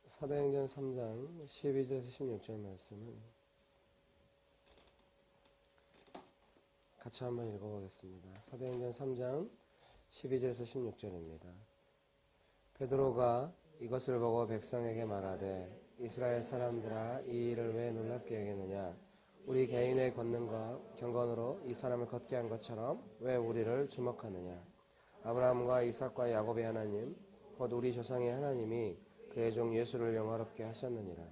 사도행전 3장 12절에서 16절 말씀을 같이 한번 읽어보겠습니다. 사도행전 3장 12절에서 16절입니다. 베드로가 이것을 보고 백성에게 말하되 이스라엘 사람들아 이 일을 왜 놀랍게 여기느냐. 우리 개인의 권능과 경건으로 이 사람을 걷게 한 것처럼 왜 우리를 주목하느냐. 아브라함과 이삭과 야곱의 하나님 곧 우리 조상의 하나님이 그의 종 예수를 영화롭게 하셨느니라.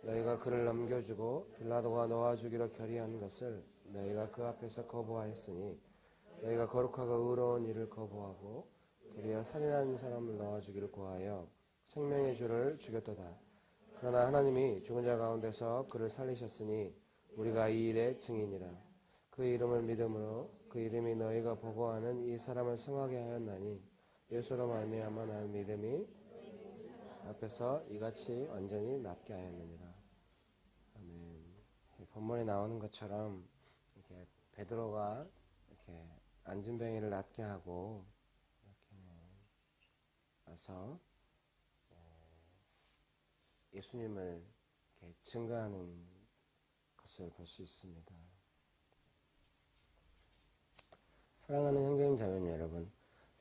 너희가 그를 넘겨주고 빌라도가 놓아주기로 결의한 것을 너희가 그 앞에서 거부하였으니 너희가 거룩하고 의로운 일을 거부하고 도리어 살인한 사람을 놓아주기를 구하여 생명의 주를 죽였도다. 그러나 하나님이 죽은 자 가운데서 그를 살리셨으니 우리가 이 일의 증인이라. 그 이름을 믿음으로 그 이름이 너희가 보고하는 이 사람을 성하게 하였나니 예수로 말미암아 나의 믿음이 앞에서 이같이 완전히 낫게 하였느니라. 아멘. 본문에 나오는 것처럼 이렇게 베드로가 이렇게 안진뱅이를 낫게 하고 이렇게 와서 예수님을 이렇게 증거하는 것을 볼 수 있습니다. 사랑하는 형제님 자매님 여러분,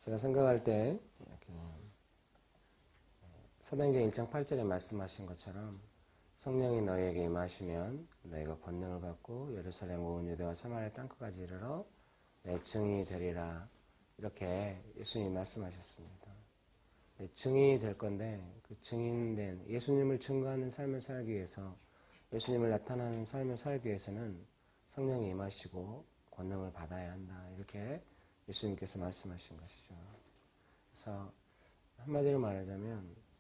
제가 생각할 때 이렇게 사도행전 1장 8절에 말씀하신 것처럼 성령이 너희에게 임하시면 너희가 권능을 받고 예루살렘 온 유대와 사마리아 땅끝까지 이르러 내 증인이 되리라. 이렇게 예수님이 말씀하셨습니다. 증인이 될 건데 그 증인된 예수님을 증거하는 삶을 살기 위해서 예수님을 나타나는 삶을 살기 위해서는 성령이 임하시고 권능을 받아야 한다. 이렇게 예수님께서 말씀하신 것이죠. 그래서 한마디로 말하자면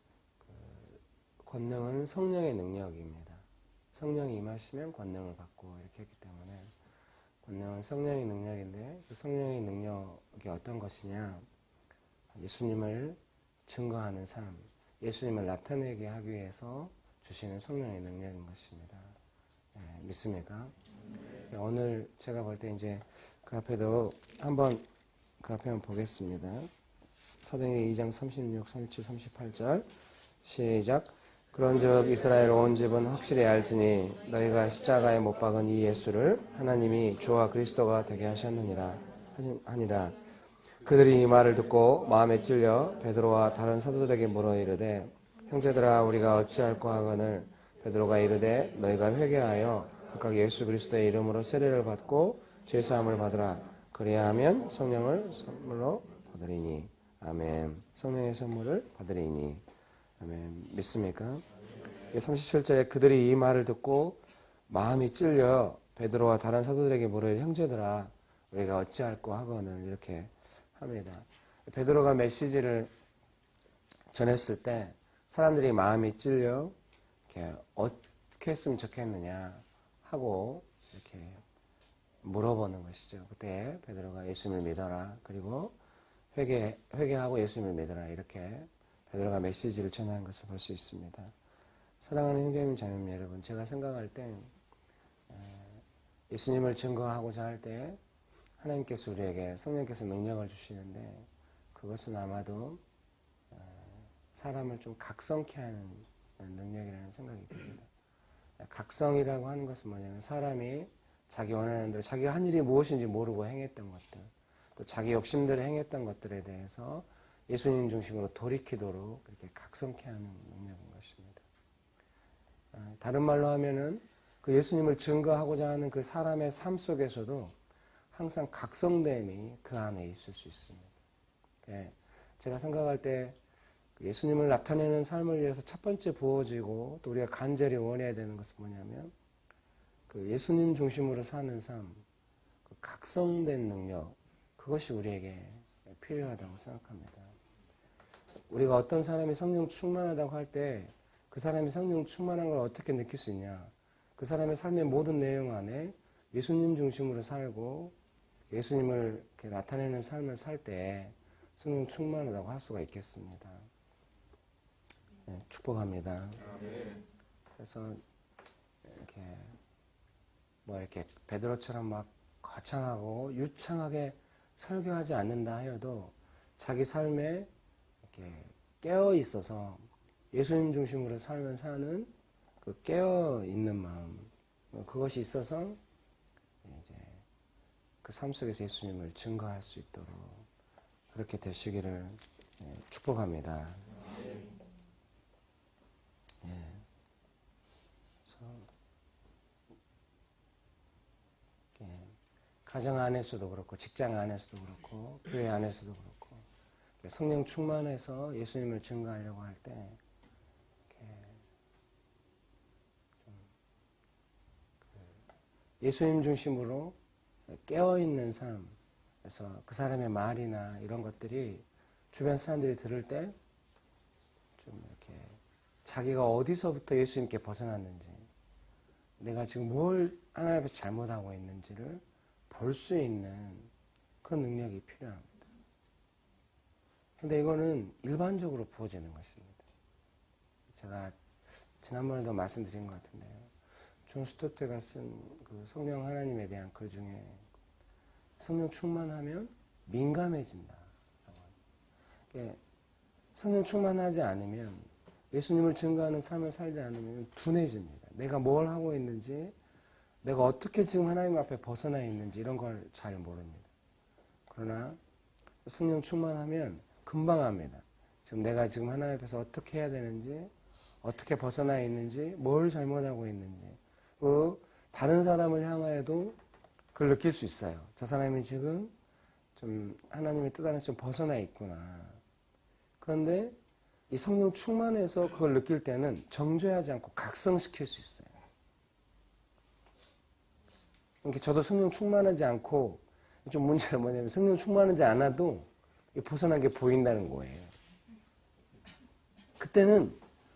권능은 성령의 능력입니다. 성령이 임하시면 권능을 받고 이렇게 했기 때문에 권능은 성령의 능력인데 그 성령의 능력이 어떤 것이냐. 예수님을 증거하는 삶, 예수님을 나타내게 하기 위해서 주시는 성령의 능력인 것입니다. 네, 믿습니까? 네, 오늘 제가 볼 때 이제 그 앞에도 한번 그 앞에 한번 보겠습니다. 사도행전 2장 36, 37, 38절 시작. 그런즉 이스라엘 온 집은 확실히 알지니 너희가 십자가에 못 박은 이 예수를 하나님이 주와 그리스도가 되게 하셨느니라 하니라. 그들이 이 말을 듣고 마음에 찔려 베드로와 다른 사도들에게 물어 이르되 형제들아 우리가 어찌할꼬 하거늘. 베드로가 이르되 너희가 회개하여 각각 예수 그리스도의 이름으로 세례를 받고 죄 사함을 받으라. 그리하면 성령을 선물로 받으리니. 아멘. 성령의 선물을 받으리니. 아멘. 믿습니까? 37절에 그들이 이 말을 듣고 마음이 찔려 베드로와 다른 사도들에게 물어 형제들아 우리가 어찌할꼬 하거늘. 이렇게 합니다. 베드로가 메시지를 전했을 때 사람들이 마음이 찔려 이렇게 어떻게 했으면 좋겠느냐 하고 이렇게 물어보는 것이죠. 그때 베드로가 예수님을 믿어라. 그리고 회개하고 예수님을 믿어라. 이렇게 베드로가 메시지를 전하는 것을 볼 수 있습니다. 사랑하는 형제님 자매님 여러분, 제가 생각할 때 예수님을 증거하고자 할 때 하나님께서 우리에게 성령께서 능력을 주시는데 그것은 아마도 사람을 좀 각성케 하는 능력이라는 생각이 듭니다. 각성이라고 하는 것은 뭐냐면 사람이 자기 원하는 대로 자기가 한 일이 무엇인지 모르고 행했던 것들, 또 자기 욕심대로 행했던 것들에 대해서 예수님 중심으로 돌이키도록 그렇게 각성케 하는 능력인 것입니다. 다른 말로 하면은 그 예수님을 증거하고자 하는 그 사람의 삶 속에서도 항상 각성됨이 그 안에 있을 수 있습니다. 제가 생각할 때 예수님을 나타내는 삶을 위해서 첫 번째 부어지고 또 우리가 간절히 원해야 되는 것은 뭐냐면 그 예수님 중심으로 사는 삶, 그 각성된 능력, 그것이 우리에게 필요하다고 생각합니다. 우리가 어떤 사람이 성령 충만하다고 할 때 그 사람이 성령 충만한 걸 어떻게 느낄 수 있냐. 그 사람의 삶의 모든 내용 안에 예수님 중심으로 살고 예수님을 이렇게 나타내는 삶을 살 때 성령 충만하다고 할 수가 있겠습니다. 네, 축복합니다. 그래서 이렇게 베드로처럼 막 거창하고 유창하게 설교하지 않는다 하여도 자기 삶에 이렇게 깨어 있어서 예수님 중심으로 살면 사는 그 깨어있는 마음, 그것이 있어서 이제 그 삶 속에서 예수님을 증거할 수 있도록 그렇게 되시기를 축복합니다. 가정 안에서도 그렇고 직장 안에서도 그렇고 교회 안에서도 그렇고 성령 충만해서 예수님을 증거하려고 할 때 예수님 중심으로 깨어있는 삶, 그래서 그 사람의 말이나 이런 것들이 주변 사람들이 들을 때 좀 이렇게 자기가 어디서부터 예수님께 벗어났는지, 내가 지금 뭘 하나님 앞에서 잘못하고 있는지를 볼 수 있는 그런 능력이 필요합니다. 근데 이거는 일반적으로 부어지는 것입니다. 제가 지난번에도 말씀드린 것 같은데요. 존 스토트가 쓴 그 성령 하나님에 대한 글 중에 성령 충만하면 민감해진다. 성령 충만하지 않으면, 예수님을 증거하는 삶을 살지 않으면 둔해집니다. 내가 뭘 하고 있는지, 내가 어떻게 지금 하나님 앞에 벗어나 있는지 이런 걸 잘 모릅니다. 그러나 성령 충만하면 금방 합니다. 지금 내가 지금 하나님 앞에서 어떻게 해야 되는지, 어떻게 벗어나 있는지, 뭘 잘못하고 있는지, 그 다른 사람을 향하여도 그걸 느낄 수 있어요. 저 사람이 지금 좀 하나님의 뜻 안에서 좀 벗어나 있구나. 그런데 이 성령 충만해서 그걸 느낄 때는 정죄하지 않고 각성시킬 수 있어요. 그러니까 저도 성령 충만하지 않고, 좀 문제가 뭐냐면 성령 충만하지 않아도 벗어난 게 보인다는 거예요. 그때는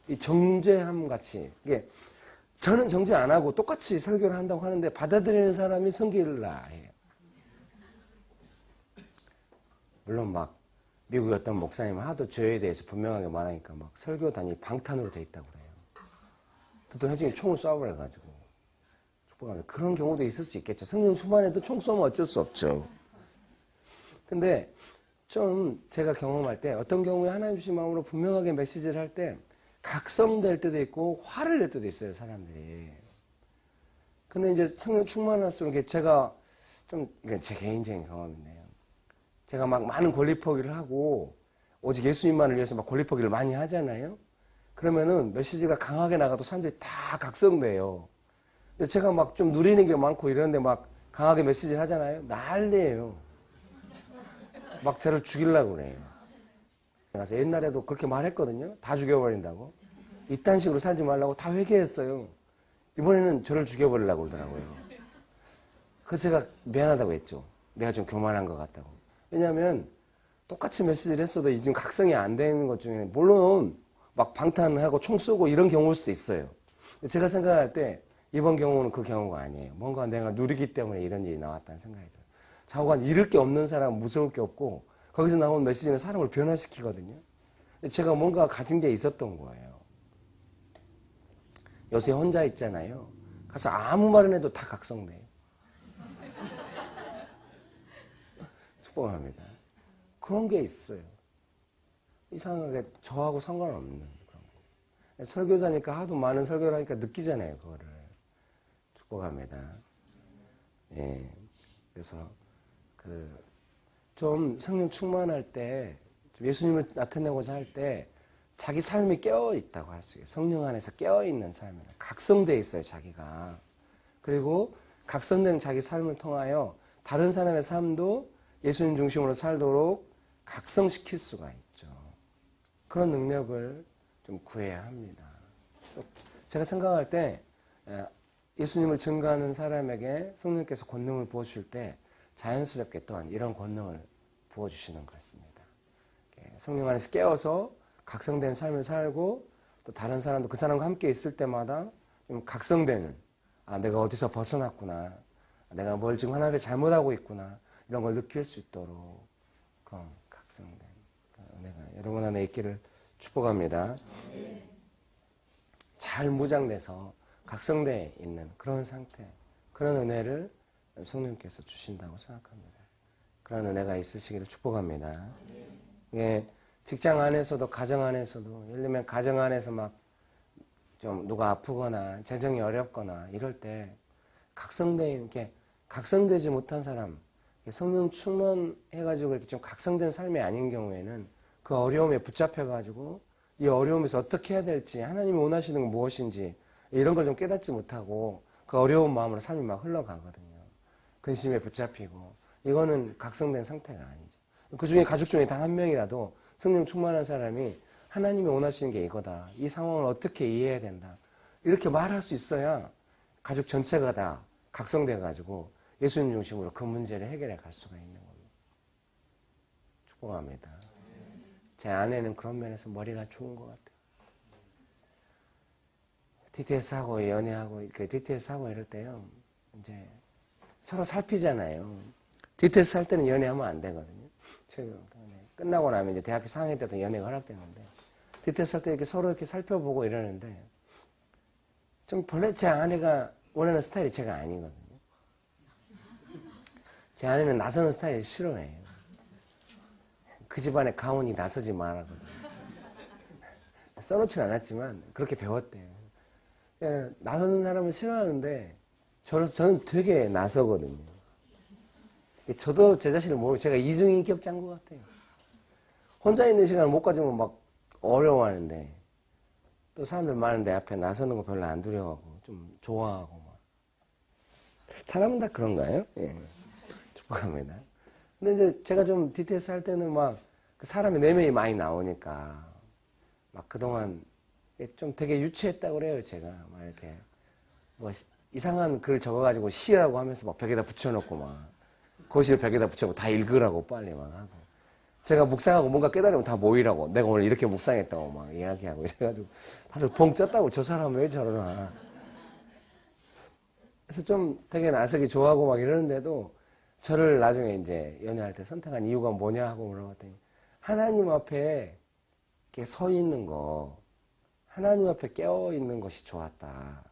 이 정죄함 같이, 이게 저는 정죄 안 하고 똑같이 설교를 한다고 하는데 받아들이는 사람이 성길라 해요. 물론 막 미국의 어떤 목사님은 하도 죄에 대해서 분명하게 말하니까 막 설교단이 방탄으로 돼 있다고 그래요. 듣던 회중이 총을 쏴버려가지고. 그런 경우도 있을 수 있겠죠. 성령 충만해도 총 쏘면 어쩔 수 없죠. 근데 좀 제가 경험할 때 어떤 경우에 하나님 주신 마음으로 분명하게 메시지를 할 때 각성될 때도 있고 화를 낼 때도 있어요, 사람들이. 근데 이제 성령 충만할수록 제가 좀, 제 개인적인 경험인데요. 제가 막 많은 권리 포기를 하고 오직 예수님만을 위해서 막 권리 포기를 많이 하잖아요. 그러면은 메시지가 강하게 나가도 사람들이 다 각성돼요. 근데 제가 막 좀 누리는 게 많고 이러는데 막 강하게 메시지를 하잖아요. 난리예요. 막 저를 죽이려고 그래요. 그래서 옛날에도 그렇게 말했거든요. 다 죽여버린다고. 이딴 식으로 살지 말라고 다 회개했어요. 이번에는 저를 죽여버리려고 그러더라고요. 그래서 제가 미안하다고 했죠. 내가 좀 교만한 것 같다고. 왜냐하면 똑같이 메시지를 했어도 지금 각성이 안 되는 것 중에, 물론 막 방탄하고 총 쏘고 이런 경우일 수도 있어요. 제가 생각할 때 이번 경우는 그 경우가 아니에요. 뭔가 내가 누리기 때문에 이런 일이 나왔다는 생각이 들어요. 좌우간 잃을 게 없는 사람은 무서울 게 없고, 거기서 나온 메시지는 사람을 변화시키거든요. 제가 뭔가 가진 게 있었던 거예요. 요새 혼자 있잖아요. 가서 아무 말을 해도 다 각성돼요. 축복합니다. 그런 게 있어요. 이상하게 저하고 상관없는 그런 거. 설교자니까 하도 많은 설교를 하니까 느끼잖아요, 그거를. 축복합니다. 예. 그래서 좀 성령 충만할 때, 예수님을 나타내고자 할 때 자기 삶이 깨어있다고 할 수 있어요. 성령 안에서 깨어있는 삶이에요. 각성되어 있어요, 자기가. 그리고 각성된 자기 삶을 통하여 다른 사람의 삶도 예수님 중심으로 살도록 각성시킬 수가 있죠. 그런 능력을 좀 구해야 합니다. 제가 생각할 때 예수님을 증거하는 사람에게 성령께서 권능을 부어주실 때 자연스럽게 또한 이런 권능을 부어주시는 것 같습니다. 성령 안에서 깨어서 각성된 삶을 살고, 또 다른 사람도 그 사람과 함께 있을 때마다 좀 각성되는, 내가 어디서 벗어났구나, 내가 뭘 지금 하나님께 잘못하고 있구나, 이런 걸 느낄 수 있도록 그런 각성된 은혜가 여러분 안에 있기를 축복합니다. 잘 무장돼서 각성되어 있는 그런 상태, 그런 은혜를 성령께서 주신다고 생각합니다. 그런 은혜가 있으시기를 축복합니다. 예, 직장 안에서도 가정 안에서도 예를 들면 가정 안에서 막 좀 누가 아프거나 재정이 어렵거나 이럴 때 이렇게 각성되지 못한 사람, 성령 충만해가지고 이렇게 좀 각성된 삶이 아닌 경우에는 그 어려움에 붙잡혀가지고 이 어려움에서 어떻게 해야 될지, 하나님이 원하시는 건 무엇인지 이런 걸 좀 깨닫지 못하고 그 어려운 마음으로 삶이 막 흘러가거든요. 근심에 붙잡히고. 이거는 각성된 상태가 아니죠. 그 중에 가족 중에 단 한 명이라도 성령 충만한 사람이 하나님이 원하시는 게 이거다. 이 상황을 어떻게 이해해야 된다. 이렇게 말할 수 있어야 가족 전체가 다 각성돼가지고 예수님 중심으로 그 문제를 해결해 갈 수가 있는 겁니다. 축복합니다. 제 아내는 그런 면에서 머리가 좋은 것 같아요. DTS 하고 연애하고 이렇게 DTS 하고 이럴 때요. 이제 서로 살피잖아요. DTS 할 때는 연애하면 안 되거든요. 끝나고 나면 이제 대학교 4학년 때도 연애가 허락되는데 DTS 할 때 이렇게 서로 이렇게 살펴보고 이러는데 좀 본래 제 아내가 원하는 스타일이 제가 아니거든요. 제 아내는 나서는 스타일 싫어해요. 그 집안에 가훈이 나서지 말라거든요. 써놓진 않았지만 그렇게 배웠대요. 나서는 사람은 싫어하는데 저는 되게 나서거든요. 저도 제 자신을 모르고 제가 이중인격자인 것 같아요. 혼자 있는 시간을 못 가지면 막 어려워하는데 또 사람들 많은데 앞에 나서는 거 별로 안 두려워하고 좀 좋아하고 막. 사람은 다 그런가요? 예. 축복합니다. 근데 이제 제가 좀 DTS 할 때는 막 그 사람의 내면이 많이 나오니까 막 그동안 좀 되게 유치했다고 그래요, 제가. 막 이렇게 뭐 이상한 글 적어가지고 시라고 하면서 막 벽에다 붙여놓고 막 거실 벽에다 붙여놓고 다 읽으라고 빨리 막 하고. 제가 묵상하고 뭔가 깨달으면 다 모이라고. 내가 오늘 이렇게 묵상했다고 막 이야기하고 이래가지고 다들 벙 쪘다고 저 사람 왜 저러나. 그래서 좀 되게 나서기 좋아하고 막 이러는데도 저를 나중에 이제 연애할 때 선택한 이유가 뭐냐 하고 물어봤더니 하나님 앞에 이렇게 서 있는 거, 하나님 앞에 깨어 있는 것이 좋았다라고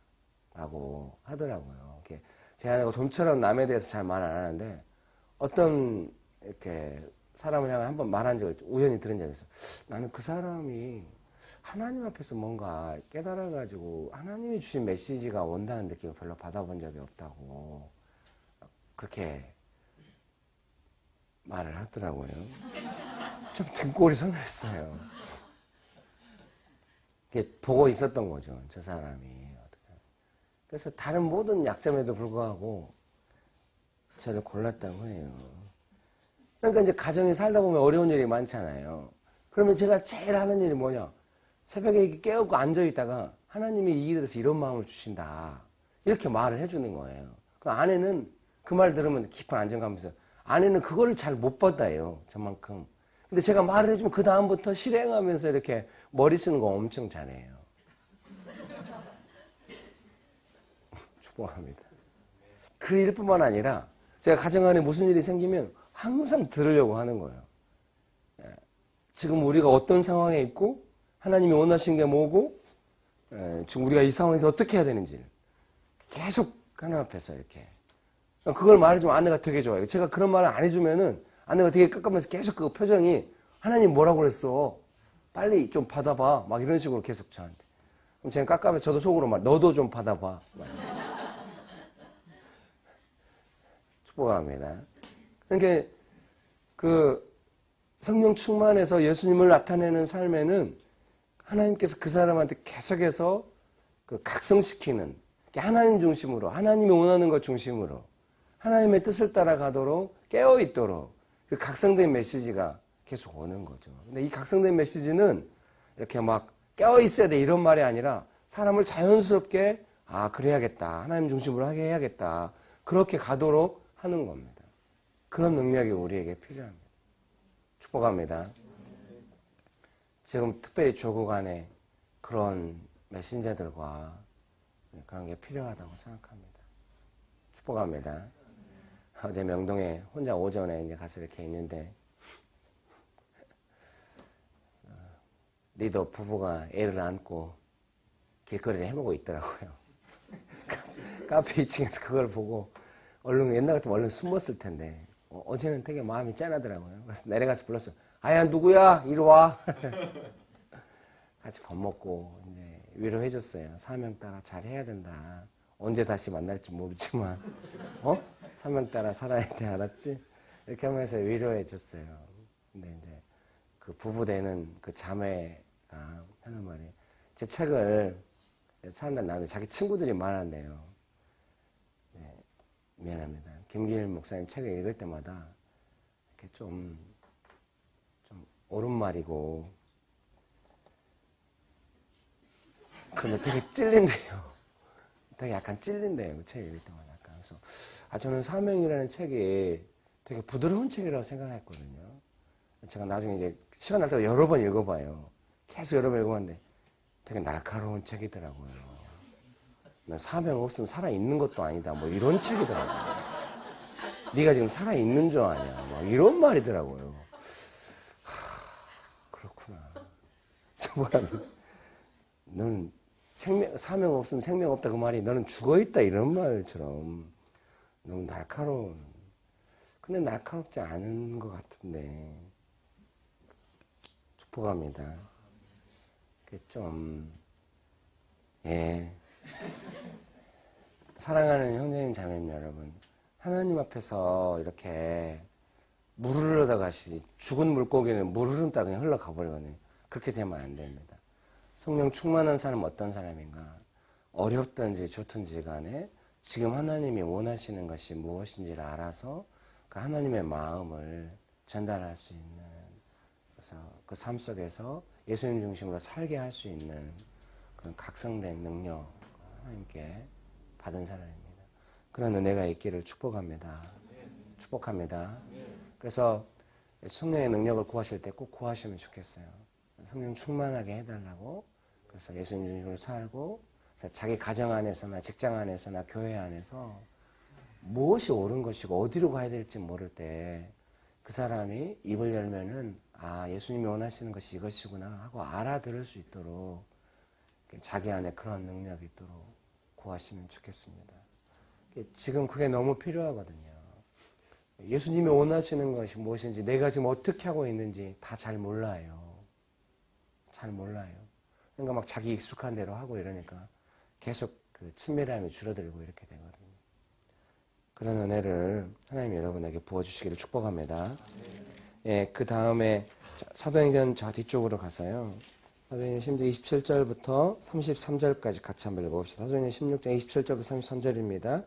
하더라고요. 이렇게 제 아내가 좀처럼 남에 대해서 잘 말 안 하는데 어떤 이렇게 사람을 향해 한번 말한 적을 우연히 들은 적이 있어요. 나는 그 사람이 하나님 앞에서 뭔가 깨달아가지고 하나님이 주신 메시지가 온다는 느낌을 별로 받아본 적이 없다고 그렇게 말을 하더라고요. 좀 등골이 서늘했어요. 보고 있었던 거죠, 저 사람이. 그래서 다른 모든 약점에도 불구하고 저를 골랐다고 해요. 그러니까 이제 가정에 살다 보면 어려운 일이 많잖아요. 그러면 제가 제일 하는 일이 뭐냐? 새벽에 이렇게 깨우고 앉아있다가 하나님이 이 일에 대해서 이런 마음을 주신다. 이렇게 말을 해주는 거예요. 그 아내는 그 말 들으면 깊은 안정감에서 아내는 그거를 잘 못 받아요. 저만큼. 근데 제가 말을 해주면 그 다음부터 실행하면서 이렇게 머리 쓰는 거 엄청 잘해요. 축복합니다. 그 일뿐만 아니라 제가 가정 안에 무슨 일이 생기면 항상 들으려고 하는 거예요. 지금 우리가 어떤 상황에 있고 하나님이 원하시는 게 뭐고 지금 우리가 이 상황에서 어떻게 해야 되는지를 계속 하나님 앞에서 이렇게 그걸 말해주면 아내가 되게 좋아요. 제가 그런 말을 안 해주면은 아내가 되게 깜깜해서 계속 그 표정이 하나님 뭐라고 그랬어? 빨리 좀 받아봐. 막 이런 식으로 계속 저한테. 그럼 제가 깜깜해서 저도 속으로 말 너도 좀 받아봐. 축복합니다. 그러니까 그 성령 충만해서 예수님을 나타내는 삶에는 하나님께서 그 사람한테 계속해서 그 각성시키는 하나님 중심으로 하나님이 원하는 것 중심으로 하나님의 뜻을 따라가도록 깨어있도록 그 각성된 메시지가 계속 오는 거죠. 근데 이 각성된 메시지는 이렇게 막 깨어있어야 돼 이런 말이 아니라 사람을 자연스럽게 그래야겠다. 하나님 중심으로 하게 해야겠다. 그렇게 가도록 하는 겁니다. 그런 능력이 우리에게 필요합니다. 축복합니다. 지금 특별히 조국 안에 그런 메신저들과 그런 게 필요하다고 생각합니다. 축복합니다. 어제 명동에 혼자 오전에 이제 가서 이렇게 있는데 리더 부부가 애를 안고 길거리를 헤매고 있더라고요. 카페 2층에서 그걸 보고 얼른 옛날 같으면 얼른 숨었을 텐데 어제는 되게 마음이 짠하더라고요. 그래서 내려가서 불렀어요. 아야, 누구야? 이리 와. 같이 밥 먹고, 이제 위로해줬어요. 사명 따라 잘 해야 된다. 언제 다시 만날지 모르지만, 사명 따라 살아야 돼, 알았지? 이렇게 하면서 위로해줬어요. 근데 이제 그 부부 되는 그 자매가 하는 말이, 제 책을 사람들 나누고 자기 친구들이 말한대요. 네, 미안합니다. 김길 목사님 책을 읽을 때마다 이렇게 좀 옳은 말이고, 그런데 되게 찔린대요. 되게 약간 찔린대요. 그 책 읽을 때마다. 약간. 그래서, 저는 사명이라는 책이 되게 부드러운 책이라고 생각했거든요. 제가 나중에 이제 시간 날 때 여러 번 읽어봐요. 계속 여러 번 읽어봤는데 되게 날카로운 책이더라고요. 난 사명 없으면 살아있는 것도 아니다. 뭐 이런 책이더라고요. 네가 지금 살아있는 줄 아냐. 막 이런 말이더라고요. 그렇구나. 너는 사명 없으면 생명 없다 그 말이 너는 죽어있다 이런 말처럼 너무 날카로운. 근데 날카롭지 않은 것 같은데 축복합니다. 좀 사랑하는 형제님 자매님 여러분, 하나님 앞에서 이렇게 물 흐르다가 죽은 물고기는 물 흐름다 그냥 흘러가 버리거든요. 그렇게 되면 안 됩니다. 성령 충만한 사람은 어떤 사람인가? 어렵든지 좋든지 간에 지금 하나님이 원하시는 것이 무엇인지를 알아서 그 하나님의 마음을 전달할 수 있는, 그래서 그 삶 속에서 예수님 중심으로 살게 할 수 있는 그런 각성된 능력 하나님께 받은 사람입니다. 그런 은혜가 있기를 축복합니다. 축복합니다. 그래서 성령의 능력을 구하실 때 꼭 구하시면 좋겠어요. 성령 충만하게 해달라고. 그래서 예수님 중심으로 살고, 그래서 자기 가정 안에서나 직장 안에서나 교회 안에서 무엇이 옳은 것이고 어디로 가야 될지 모를 때 그 사람이 입을 열면은 예수님이 원하시는 것이 이것이구나 하고 알아들을 수 있도록 자기 안에 그런 능력이 있도록 구하시면 좋겠습니다. 지금 그게 너무 필요하거든요. 예수님이 원하시는 것이 무엇인지, 내가 지금 어떻게 하고 있는지 다 잘 몰라요. 잘 몰라요. 그러니까 막 자기 익숙한 대로 하고 이러니까 계속 그 친밀함이 줄어들고 이렇게 되거든요. 그런 은혜를 하나님 여러분에게 부어주시기를 축복합니다. 그 다음에 사도행전 저 뒤쪽으로 가서요. 사도행전 16장 27절부터 33절까지 같이 한번 읽어봅시다. 사도행전 16장 27절부터 33절입니다.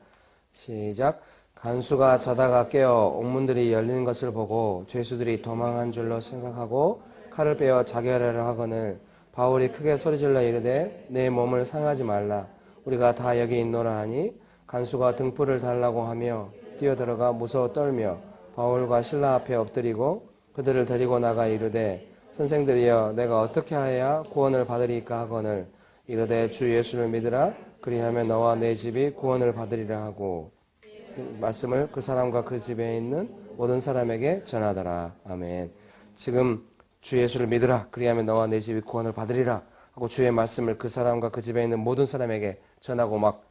시작. 간수가 자다가 깨어 옥문들이 열리는 것을 보고 죄수들이 도망한 줄로 생각하고 칼을 빼어 자결하려 하거늘 바울이 크게 소리질러 이르되 내 몸을 상하지 말라. 우리가 다 여기 있노라 하니 간수가 등불을 달라고 하며 뛰어들어가 무서워 떨며 바울과 신라 앞에 엎드리고 그들을 데리고 나가 이르되 선생들이여 내가 어떻게 하여야 구원을 받으리까 하거늘 이르되 주 예수를 믿으라. 그리하면 너와 내 집이 구원을 받으리라 하고 그 말씀을 그 사람과 그 집에 있는 모든 사람에게 전하더라. 아멘. 지금 주 예수를 믿으라. 그리하면 너와 내 집이 구원을 받으리라 하고 주의 말씀을 그 사람과 그 집에 있는 모든 사람에게 전하고 막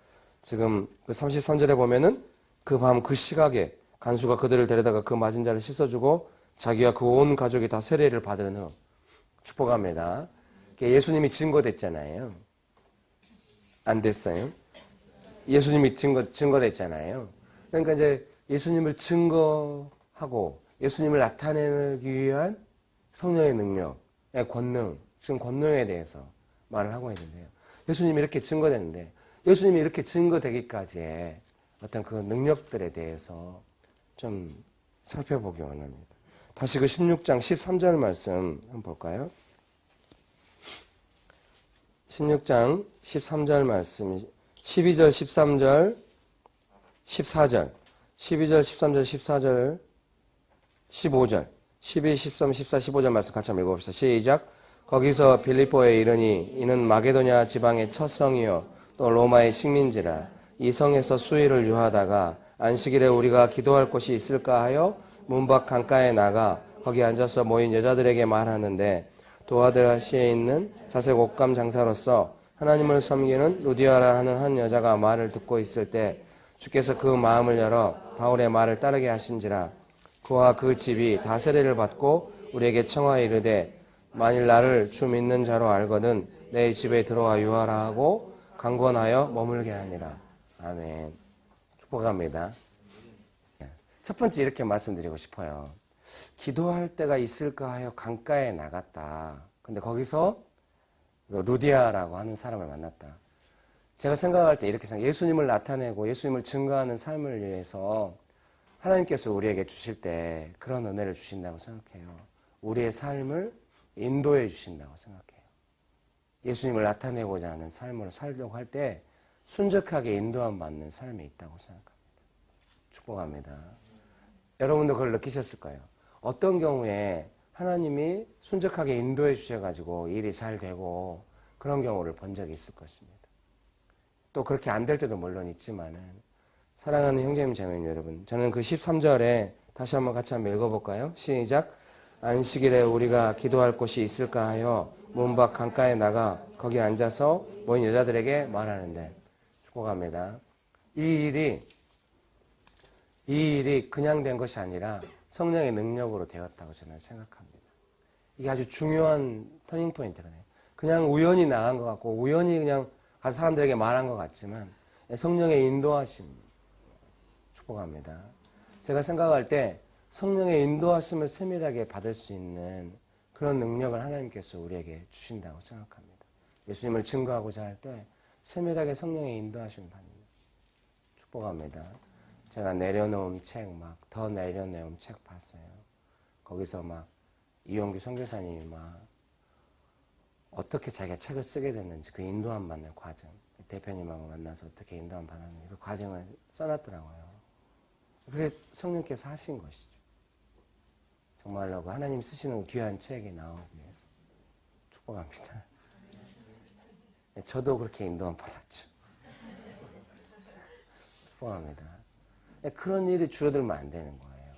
지금 그 33절에 보면은 그 밤 그 시각에 간수가 그들을 데려다가 그 맞은 자를 씻어주고 자기와 그 온 가족이 다 세례를 받은 후 축복합니다. 예수님이 증거됐잖아요. 안 됐어요? 예수님이 증거됐잖아요. 그러니까 이제 예수님을 증거하고 예수님을 나타내기 위한 성령의 능력의 권능, 지금 권능에 대해서 말을 하고 있는데요. 예수님이 이렇게 증거됐는데 예수님이 이렇게 증거되기까지의 어떤 그 능력들에 대해서 좀 살펴보기 원합니다. 다시 그 16장 13절 말씀 한번 볼까요? 16장 13절 말씀, 12절, 13절, 14절, 12절, 13절, 14절, 15절, 12, 13, 14, 15절 말씀 같이 한번 읽어봅시다. 시작. 거기서 빌립보에 이르니 이는 마게도냐 지방의 첫 성이요 또 로마의 식민지라. 이 성에서 수일을 유하다가 안식일에 우리가 기도할 곳이 있을까 하여 문 밖 강가에 나가 거기 앉아서 모인 여자들에게 말하는데 도아드라시에 있는 자색 옷감 장사로서 하나님을 섬기는 루디아라 하는 한 여자가 말을 듣고 있을 때 주께서 그 마음을 열어 바울의 말을 따르게 하신지라. 그와 그 집이 다 세례를 받고 우리에게 청하여 이르되 만일 나를 주 믿는 자로 알거든 내 집에 들어와 유하라 하고 강권하여 머물게 하니라. 아멘. 축복합니다. 첫 번째 이렇게 말씀드리고 싶어요. 기도할 때가 있을까 하여 강가에 나갔다. 근데 거기서 루디아라고 하는 사람을 만났다. 제가 생각할 때 이렇게 생각해요. 예수님을 나타내고 예수님을 증거하는 삶을 위해서 하나님께서 우리에게 주실 때 그런 은혜를 주신다고 생각해요. 우리의 삶을 인도해 주신다고 생각해요. 예수님을 나타내고자 하는 삶으로 살려고 할 때 순적하게 인도함 받는 삶이 있다고 생각합니다. 축복합니다. 여러분도 그걸 느끼셨을 거예요. 어떤 경우에 하나님이 순적하게 인도해 주셔가지고 일이 잘 되고 그런 경우를 본 적이 있을 것입니다. 또 그렇게 안 될 때도 물론 있지만은 사랑하는 형제님 자매님 여러분, 저는 그 13절에 다시 한번 같이 한번 읽어볼까요? 시작. 안식일에 우리가 기도할 곳이 있을까 하여 문 밖 강가에 나가 거기 앉아서 모인 여자들에게 말하는데. 축복합니다. 이 일이 그냥 된 것이 아니라 성령의 능력으로 되었다고 저는 생각합니다. 이게 아주 중요한 터닝포인트거든요. 그냥 우연히 나간 것 같고 우연히 그냥 가서 사람들에게 말한 것 같지만 성령의 인도하심 축복합니다. 제가 생각할 때 성령의 인도하심을 세밀하게 받을 수 있는 그런 능력을 하나님께서 우리에게 주신다고 생각합니다. 예수님을 증거하고자 할 때 세밀하게 성령의 인도하심을 받는 축복합니다. 제가 내려놓은 책 더 내려놓은 책 봤어요. 거기서 이용규 선교사님이 어떻게 자기가 책을 쓰게 됐는지 그 인도함 받는 과정, 대표님하고 만나서 어떻게 인도함 받았는지 그 과정을 써놨더라고요. 그게 성령께서 하신 것이죠. 정말로 하나님 쓰시는 귀한 책이 나오기 위해서 축복합니다. 저도 그렇게 인도함 받았죠. 축복합니다. 그런 일이 줄어들면 안 되는 거예요.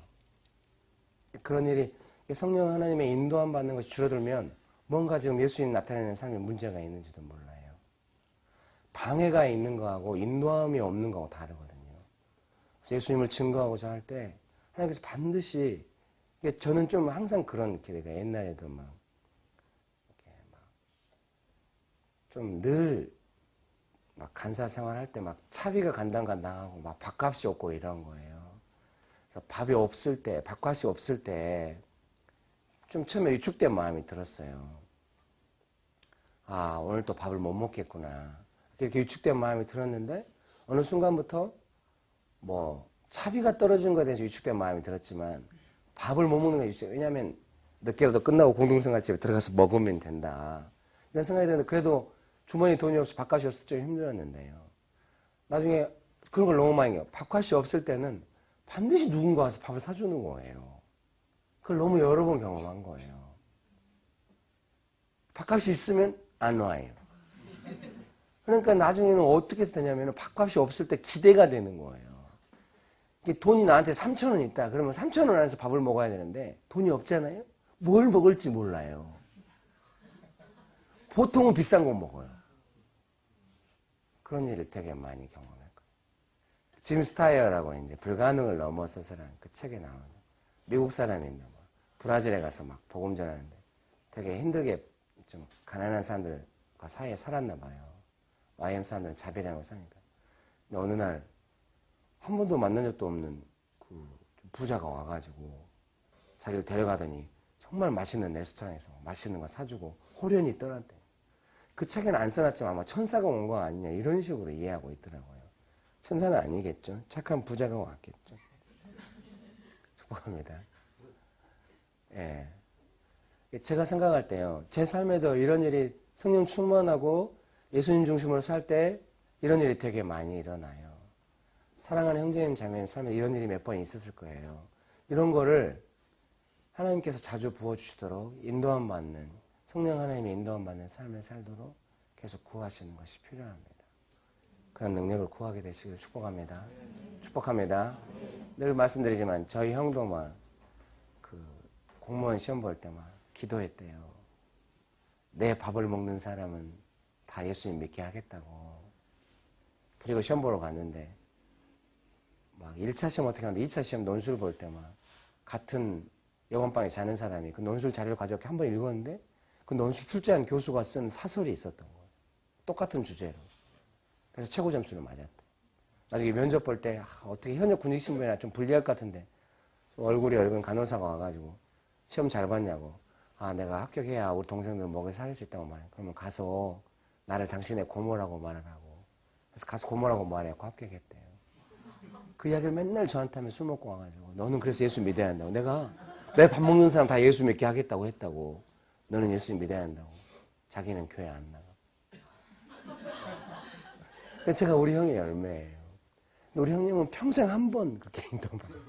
그런 일이 성령 하나님의 인도함 받는 것이 줄어들면 뭔가 지금 예수님 나타내는 삶에 문제가 있는지도 몰라요. 방해가 있는 거하고 인도함이 없는 거하고 다르거든요. 그래서 예수님을 증거하고자 할 때 하나님께서 반드시 저는 좀 항상 그런 기대가 옛날에도 좀 늘 간사 생활할 때 차비가 간당간당하고 밥값이 없고 이런 거예요. 그래서 밥이 없을 때, 밥값이 없을 때 좀 처음에 위축된 마음이 들었어요. 아, 오늘 또 밥을 못 먹겠구나. 이렇게 위축된 마음이 들었는데 어느 순간부터 차비가 떨어지는 것에 대해서 위축된 마음이 들었지만 밥을 못 먹는 게 위축돼요. 왜냐하면 늦게라도 끝나고 공동생활집에 들어가서 먹으면 된다. 이런 생각이 드는데 그래도 주머니에 돈이 없어 밥값이 없어서 좀 힘들었는데요. 나중에 그런 걸 너무 많이 해요. 밥값이 없을 때는 반드시 누군가 와서 밥을 사주는 거예요. 그걸 너무 여러 번 경험한 거예요. 밥값이 있으면 안 와요. 그러니까 나중에는 어떻게 되냐면 밥값이 없을 때 기대가 되는 거예요. 돈이 나한테 3,000원 있다. 그러면 3,000원 안에서 밥을 먹어야 되는데 돈이 없잖아요. 뭘 먹을지 몰라요. 보통은 비싼 거 먹어요. 그런 일을 되게 많이 경험했거든요. 짐 스타이어라고 이제 불가능을 넘어서서라는 그 책에 나오는 미국 사람인데 브라질에 가서 복음 전하는데 되게 힘들게 좀 가난한 사람들과 사이에 살았나 봐요. YM 사람들은 자비라고 사니까. 근데 어느 날 한 번도 만난 적도 없는 그 부자가 와가지고 자기를 데려가더니 정말 맛있는 레스토랑에서 맛있는 거 사주고 호련히 떠났대요. 그 책에는 안 써놨지만 아마 천사가 온 거 아니냐 이런 식으로 이해하고 있더라고요. 천사는 아니겠죠. 착한 부자가 왔겠죠. 축복합니다. 예. 제가 생각할 때요. 제 삶에도 이런 일이 성령 충만하고 예수님 중심으로 살 때 이런 일이 되게 많이 일어나요. 사랑하는 형제님 자매님 삶에 이런 일이 몇 번 있었을 거예요. 이런 거를 하나님께서 자주 부어주시도록 인도함 받는 성령 하나님의 인도함 받는 삶을 살도록 계속 구하시는 것이 필요합니다. 그런 능력을 구하게 되시길 축복합니다. 축복합니다. 늘 말씀드리지만 저희 형도 공무원 시험 볼 때 기도했대요. 내 밥을 먹는 사람은 다 예수님 믿게 하겠다고. 그리고 시험 보러 갔는데 1차 시험 어떻게 하는데 2차 시험 논술 볼 때 같은 여관방에 자는 사람이 그 논술 자료를 가져와 한 번 읽었는데 그 논술 출제한 교수가 쓴 사설이 있었던 거예요. 똑같은 주제로. 그래서 최고 점수를 맞았다. 나중에 면접 볼 때 어떻게 현역 군직신분이나 좀 불리할 것 같은데 얼굴이 붉은 간호사가 와가지고 시험 잘 봤냐고. 내가 합격해야 우리 동생들 먹여 살릴 수 있다고 말해. 그러면 가서 나를 당신의 고모라고 말을 하고. 그래서 가서 고모라고 말해갖고 합격했대요. 그 이야기를 맨날 저한테 하면 술 먹고 와가지고 너는 그래서 예수 믿어야 한다고. 내가 내 밥 먹는 사람 다 예수 믿게 하겠다고 했다고. 너는 예수 믿어야 한다고. 자기는 교회 안 나가. 그래서 제가 우리 형의 열매예요. 우리 형님은 평생 한 번 그렇게 인도받았어요.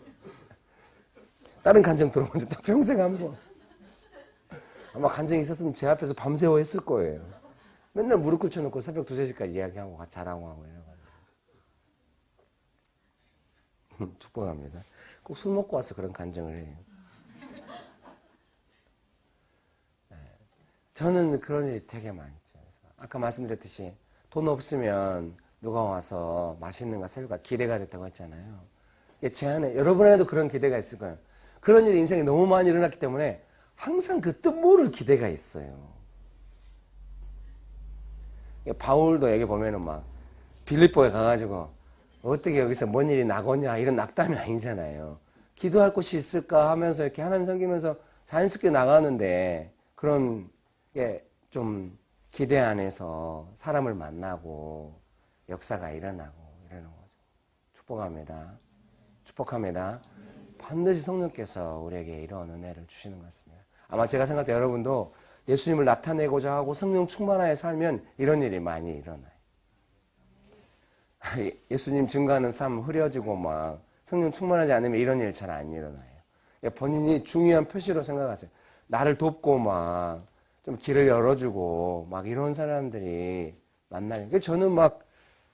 다른 간증 들어본 적 딱 평생 한 번. 아마 간증이 있었으면 제 앞에서 밤새워 했을 거예요. 맨날 무릎 꿇혀놓고 새벽 2, 3시까지 이야기하고 자랑하고 이래가지고. 축복합니다. 꼭 술 먹고 와서 그런 간증을 해요. 네. 저는 그런 일이 되게 많죠. 아까 말씀드렸듯이 돈 없으면 누가 와서 맛있는 거 사줄까 기대가 됐다고 했잖아요. 제 안에 여러분에도 그런 기대가 있을 거예요. 그런 일이 인생에 너무 많이 일어났기 때문에 항상 그 뜻 모를 기대가 있어요. 바울도 여기 보면은 막 빌립보에 가가지고 어떻게 여기서 뭔 일이 나거냐 이런 낙담이 아니잖아요. 기도할 곳이 있을까 하면서 이렇게 하나님 섬기면서 자연스럽게 나가는데 그런 게 좀 기대 안에서 사람을 만나고 역사가 일어나고 이러는 거죠. 축복합니다. 축복합니다. 반드시 성령께서 우리에게 이런 은혜를 주시는 것 같습니다. 아마 제가 생각할 때 여러분도 예수님을 나타내고자 하고 성령 충만하에 살면 이런 일이 많이 일어나요. 예수님 증거하는 삶 흐려지고 막 성령 충만하지 않으면 이런 일 잘 안 일어나요. 본인이 중요한 표시로 생각하세요. 나를 돕고 막 좀 길을 열어주고 막 이런 사람들이 만나요. 저는 막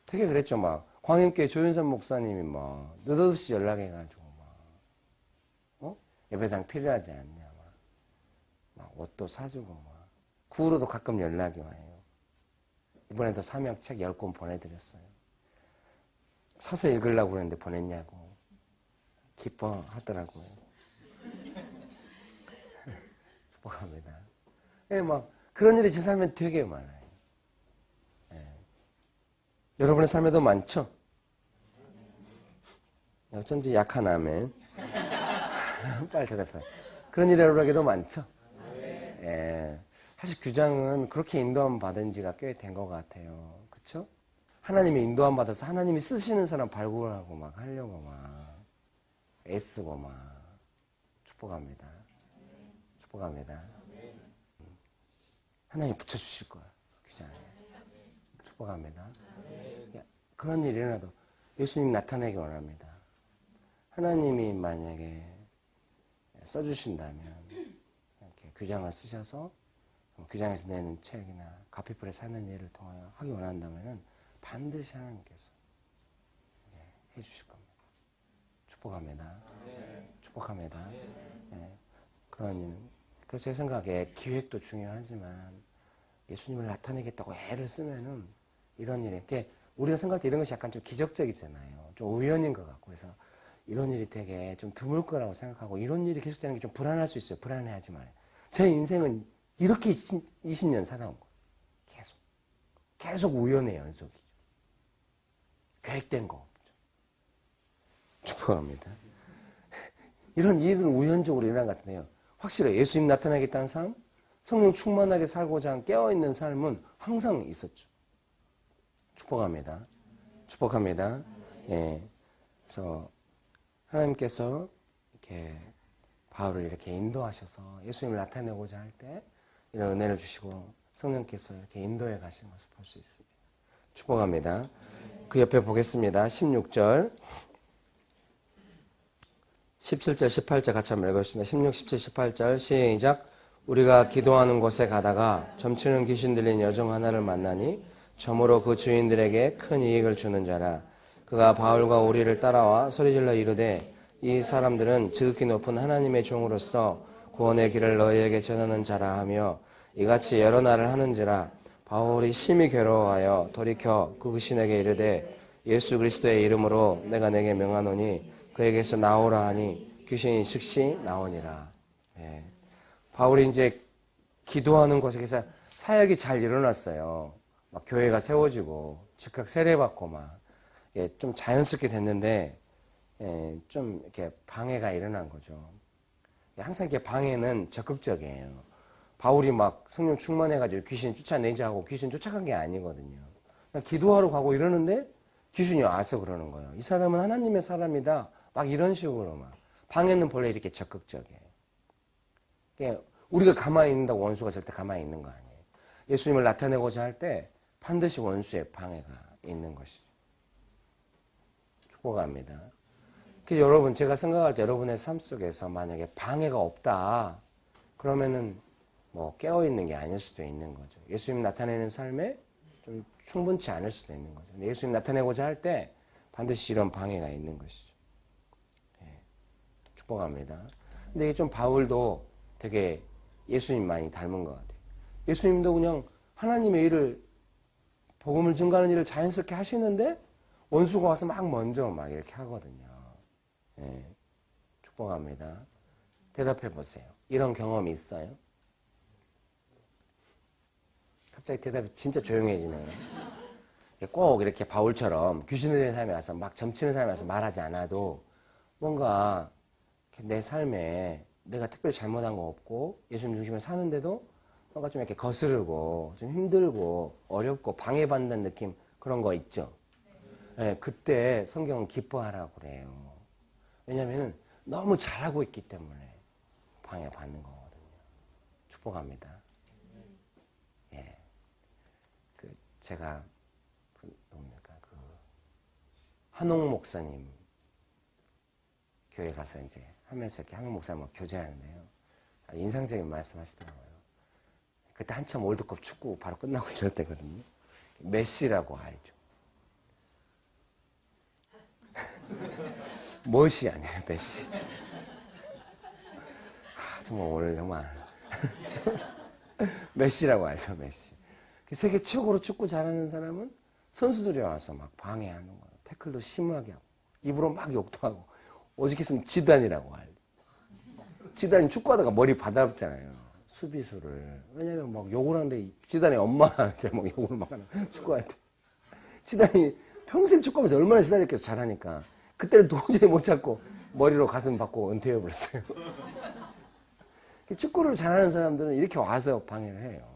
되게 그랬죠. 막 광림교회 조윤선 목사님이 막 느닷없이 연락해가지고 막 예배당 필요하지 않냐 막 옷도 사주고 막 그 후로도 가끔 연락이 와요. 이번에도 사명책 10권 보내드렸어요. 사서 읽으려고 그랬는데 보냈냐고 기뻐하더라고요. 축복합니다. 막 그런 일이 제 삶에 되게 많아요. 여러분의 삶에도 많죠? 어쩐지 약한 아멘. 빨리 대답해. 그런 일이 여러분에게도 많죠? 사실 규장은 그렇게 인도함 받은 지가 꽤 된 것 같아요. 그쵸? 하나님의 인도함 받아서 하나님이 쓰시는 사람 발굴하고 막 하려고 막 애쓰고 막 축복합니다. 축복합니다. 하나님이 붙여주실 거예요. 규장에. 축복합니다. 그런 일이 일어나도 예수님 나타내기 원합니다. 하나님이 만약에 써주신다면 이렇게 규장을 쓰셔서 규장에서 내는 책이나 가피풀에 사는 일을 통하여 하기 원한다면 반드시 하나님께서 해주실 겁니다. 축복합니다. 축복합니다. 그래서 제 생각에 기획도 중요하지만 예수님을 나타내겠다고 애를 쓰면은 이런 일이 우리가 생각할 때 이런 것이 약간 좀 기적적이잖아요. 좀 우연인 것 같고 그래서 이런 일이 되게 좀 드물 거라고 생각하고 이런 일이 계속되는 게 좀 불안할 수 있어요. 불안해하지 말아요. 제 인생은 이렇게 20년 살아온 거예요. 계속 우연의 연속이죠. 계획된 거 없죠. 축복합니다. 이런 일은 우연적으로 일어난 것 같은데요. 확실히 예수님 나타나겠다는 삶, 성령 충만하게 살고자 한 깨어있는 삶은 항상 있었죠. 축복합니다. 축복합니다. 그래서 하나님께서 이렇게 바울을 이렇게 인도하셔서 예수님을 나타내고자 할 때 이런 은혜를 주시고 성령께서 이렇게 인도해 가시는 것을 볼 수 있습니다. 축복합니다. 그 옆에 보겠습니다. 16절. 17절, 18절 같이 한번 읽어보겠습니다. 16, 17, 18절 시작. 우리가 기도하는 곳에 가다가 점치는 귀신 들린 여종 하나를 만나니 점으로 그 주인들에게 큰 이익을 주는 자라. 그가 바울과 우리를 따라와 소리질러 이르되 이 사람들은 지극히 높은 하나님의 종으로서 구원의 길을 너희에게 전하는 자라 하며 이같이 여러 날을 하는지라. 바울이 심히 괴로워하여 돌이켜 그 귀신에게 이르되 예수 그리스도의 이름으로 내가 내게 명하노니 그에게서 나오라 하니 귀신이 즉시 나오니라. 예. 바울이 이제 기도하는 곳에서 사역이 잘 일어났어요. 막 교회가 세워지고 즉각 세례받고 막 좀 자연스럽게 됐는데 좀 이렇게 방해가 일어난 거죠. 항상 이렇게 방해는 적극적이에요. 바울이 막 성령 충만해가지고 귀신 쫓아내자 하고 귀신 쫓아간 게 아니거든요. 그냥 기도하러 가고 이러는데 귀신이 와서 그러는 거예요. 이 사람은 하나님의 사람이다. 막 이런 식으로 막. 방해는 본래 이렇게 적극적이에요. 우리가 가만히 있는다고 원수가 절대 가만히 있는 거 아니에요. 예수님을 나타내고자 할 때 반드시 원수의 방해가 있는 것이죠. 축복합니다. 여러분, 제가 생각할 때 여러분의 삶 속에서 만약에 방해가 없다, 그러면은 뭐 깨어있는 게 아닐 수도 있는 거죠. 예수님 나타내는 삶에 좀 충분치 않을 수도 있는 거죠. 근데 예수님 나타내고자 할 때 반드시 이런 방해가 있는 것이죠. 축복합니다. 근데 이게 좀 바울도 되게 예수님 많이 닮은 것 같아요. 예수님도 그냥 하나님의 일을, 복음을 증거하는 일을 자연스럽게 하시는데 원수가 와서 막 먼저 막 이렇게 하거든요. 축복합니다. 대답해 보세요. 이런 경험이 있어요? 갑자기 대답이 진짜 조용해지네요. 꼭 이렇게 바울처럼 귀신 들리는 사람이 와서 막 점치는 사람이 와서 말하지 않아도 뭔가 내 삶에 내가 특별히 잘못한 거 없고 예수님 중심으로 사는데도 뭔가 좀 이렇게 거스르고 좀 힘들고 어렵고 방해받는 느낌, 그런 거 있죠. 그때 성경은 기뻐하라고 그래요. 왜냐하면 너무 잘하고 있기 때문에 방해받는 거거든요. 축복합니다. 제가 누굽니까? 한옥 목사님 교회 가서 이제 하면서 이렇게 한옥 목사님 교제하는데요. 인상적인 말씀 하시더라고요. 그때 한참 월드컵 축구 바로 끝나고 이럴 때거든요. 메시라고 알죠? 멋이 아니에요, 메시. 정말 오늘 정말 메시라고 알죠, 메시. 세계 최고로 축구 잘하는 사람은 선수들이 와서 막 방해하는 거예요. 태클도 심하게 하고 입으로 막 욕도 하고, 오직했으면 지단이라고 알죠. 지단이 축구하다가 머리 받아봤잖아요, 수비수를. 왜냐면 막 욕을 하는데 지단이 엄마한테 막 욕을 막 하는, 축구할 때. 지단이 평생 축구하면서 얼마나 지단이렇게 잘하니까 그때는 도저히 못 찾고 머리로 가슴 받고 은퇴해버렸어요. 축구를 잘하는 사람들은 이렇게 와서 방해를 해요.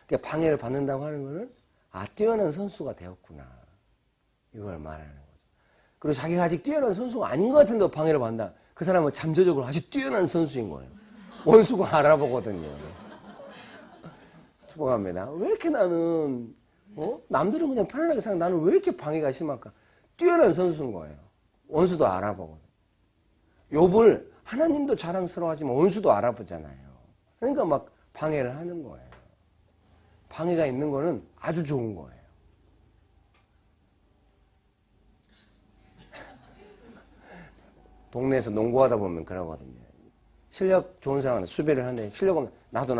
그러니까 방해를 받는다고 하는 거는 뛰어난 선수가 되었구나, 이걸 말하는 거죠. 그리고 자기가 아직 뛰어난 선수가 아닌 것 같은데 방해를 받는다. 그 사람은 잠재적으로 아주 뛰어난 선수인 거예요. 원수가 알아보거든요. 축복합니다. 왜 이렇게 나는 남들은 그냥 편안하게 생각, 나는 왜 이렇게 방해가 심할까? 뛰어난 선수인 거예요. 원수도 알아보거든요. 욥을 하나님도 자랑스러워하지만 원수도 알아보잖아요. 그러니까 막 방해를 하는 거예요. 방해가 있는 거는 아주 좋은 거예요. 동네에서 농구하다 보면 그러거든요. 실력 좋은 사람한테 수비를 하는데 실력 없는, 나도.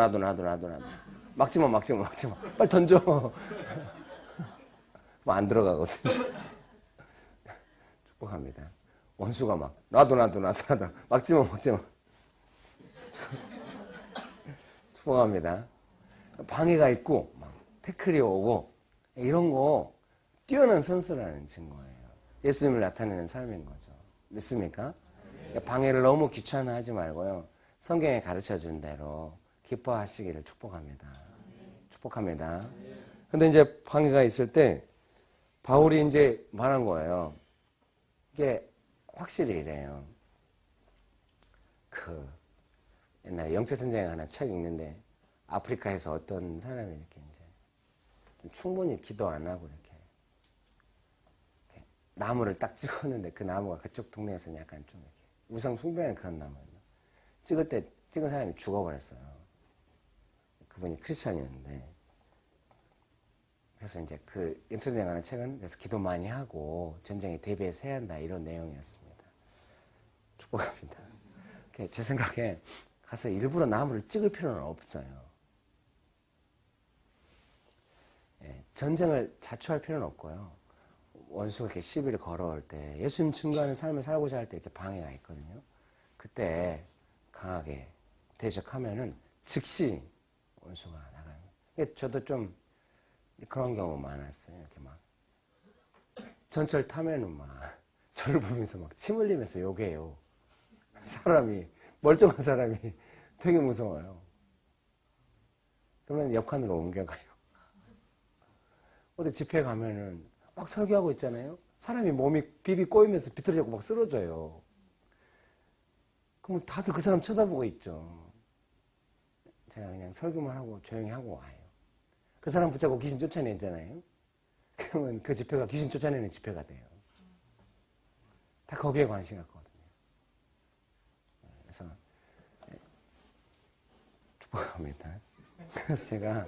막지마. 빨리 던져. 뭐 안 들어가거든요. 축복합니다. 원수가 막, 나도. 막지마. 축복합니다. 방해가 있고 막 태클이 오고 이런 거 뛰어난 선수라는 증거예요. 예수님을 나타내는 삶인 거죠. 믿습니까? 방해를 너무 귀찮아하지 말고요, 성경에 가르쳐준 대로 기뻐하시기를 축복합니다. 축복합니다. 근데 이제 방해가 있을 때 바울이 이제 말한 거예요. 이게 확실히 이래요. 옛날에 영적전쟁에 하나 책 읽는데 아프리카에서 어떤 사람이 이렇게 이제 좀 충분히 기도 안 하고 이렇게 나무를 딱 찍었는데 그 나무가 그쪽 동네에서는 약간 좀 이렇게 우상 숭배하는 그런 나무예요. 찍을 때 찍은 사람이 죽어버렸어요. 그분이 크리스찬이었는데. 그래서 이제 그 영적전쟁하는 책은 그래서 기도 많이 하고 전쟁에 대비해서 해야 한다, 이런 내용이었습니다. 축복합니다. 제 생각에 가서 일부러 나무를 찍을 필요는 없어요. 전쟁을 자초할 필요는 없고요. 원수가 이렇게 시비를 걸어올 때, 예수님 증거하는 삶을 살고자 할 때 이렇게 방해가 있거든요. 그때 강하게 대적하면은 즉시 원수가 나가요. 저도 좀 그런 경우 많았어요. 이렇게 막 전철 타면은 막 저를 보면서 막 침 흘리면서 욕해요. 사람이 멀쩡한 사람이 되게 무서워요. 그러면 옆칸으로 옮겨가요. 어디 집회 가면은 막 설교하고 있잖아요. 사람이 몸이 비비 꼬이면서 비틀어지고 막 쓰러져요. 그럼 다들 그 사람 쳐다보고 있죠. 제가 그냥 설교만 하고 조용히 하고 와요. 그 사람 붙잡고 귀신 쫓아내잖아요. 그러면 그 집회가 귀신 쫓아내는 집회가 돼요. 다 거기에 관심 갖거든요. 그래서 축복합니다. 그래서 제가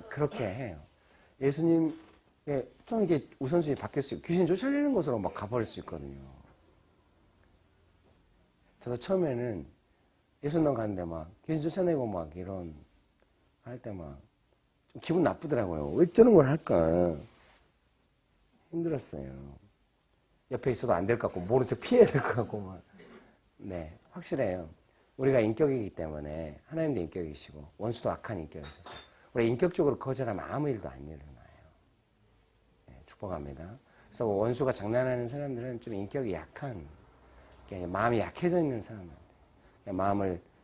그렇게 해요. 예수님의 좀 이게 우선순위 바뀔 수 있고 귀신 쫓아내는 곳으로 막 가버릴 수 있거든요. 저도 처음에는 예수님 가는데 막 귀신 쫓아내고 막 이런 할 때 막 좀 기분 나쁘더라고요. 왜 저런 걸 할까? 힘들었어요. 옆에 있어도 안 될 것 같고 모른 척 피해야 될 것 같고 막. 네, 확실해요. 우리가 인격이기 때문에 하나님도 인격이시고 원수도 악한 인격이셔서 우리 인격적으로 거절하면 아무 일도 안 일어나요. 네, 축복합니다. 그래서 원수가 장난하는 사람들은 좀 인격이 약한, 마음이 약해져 있는 사람들.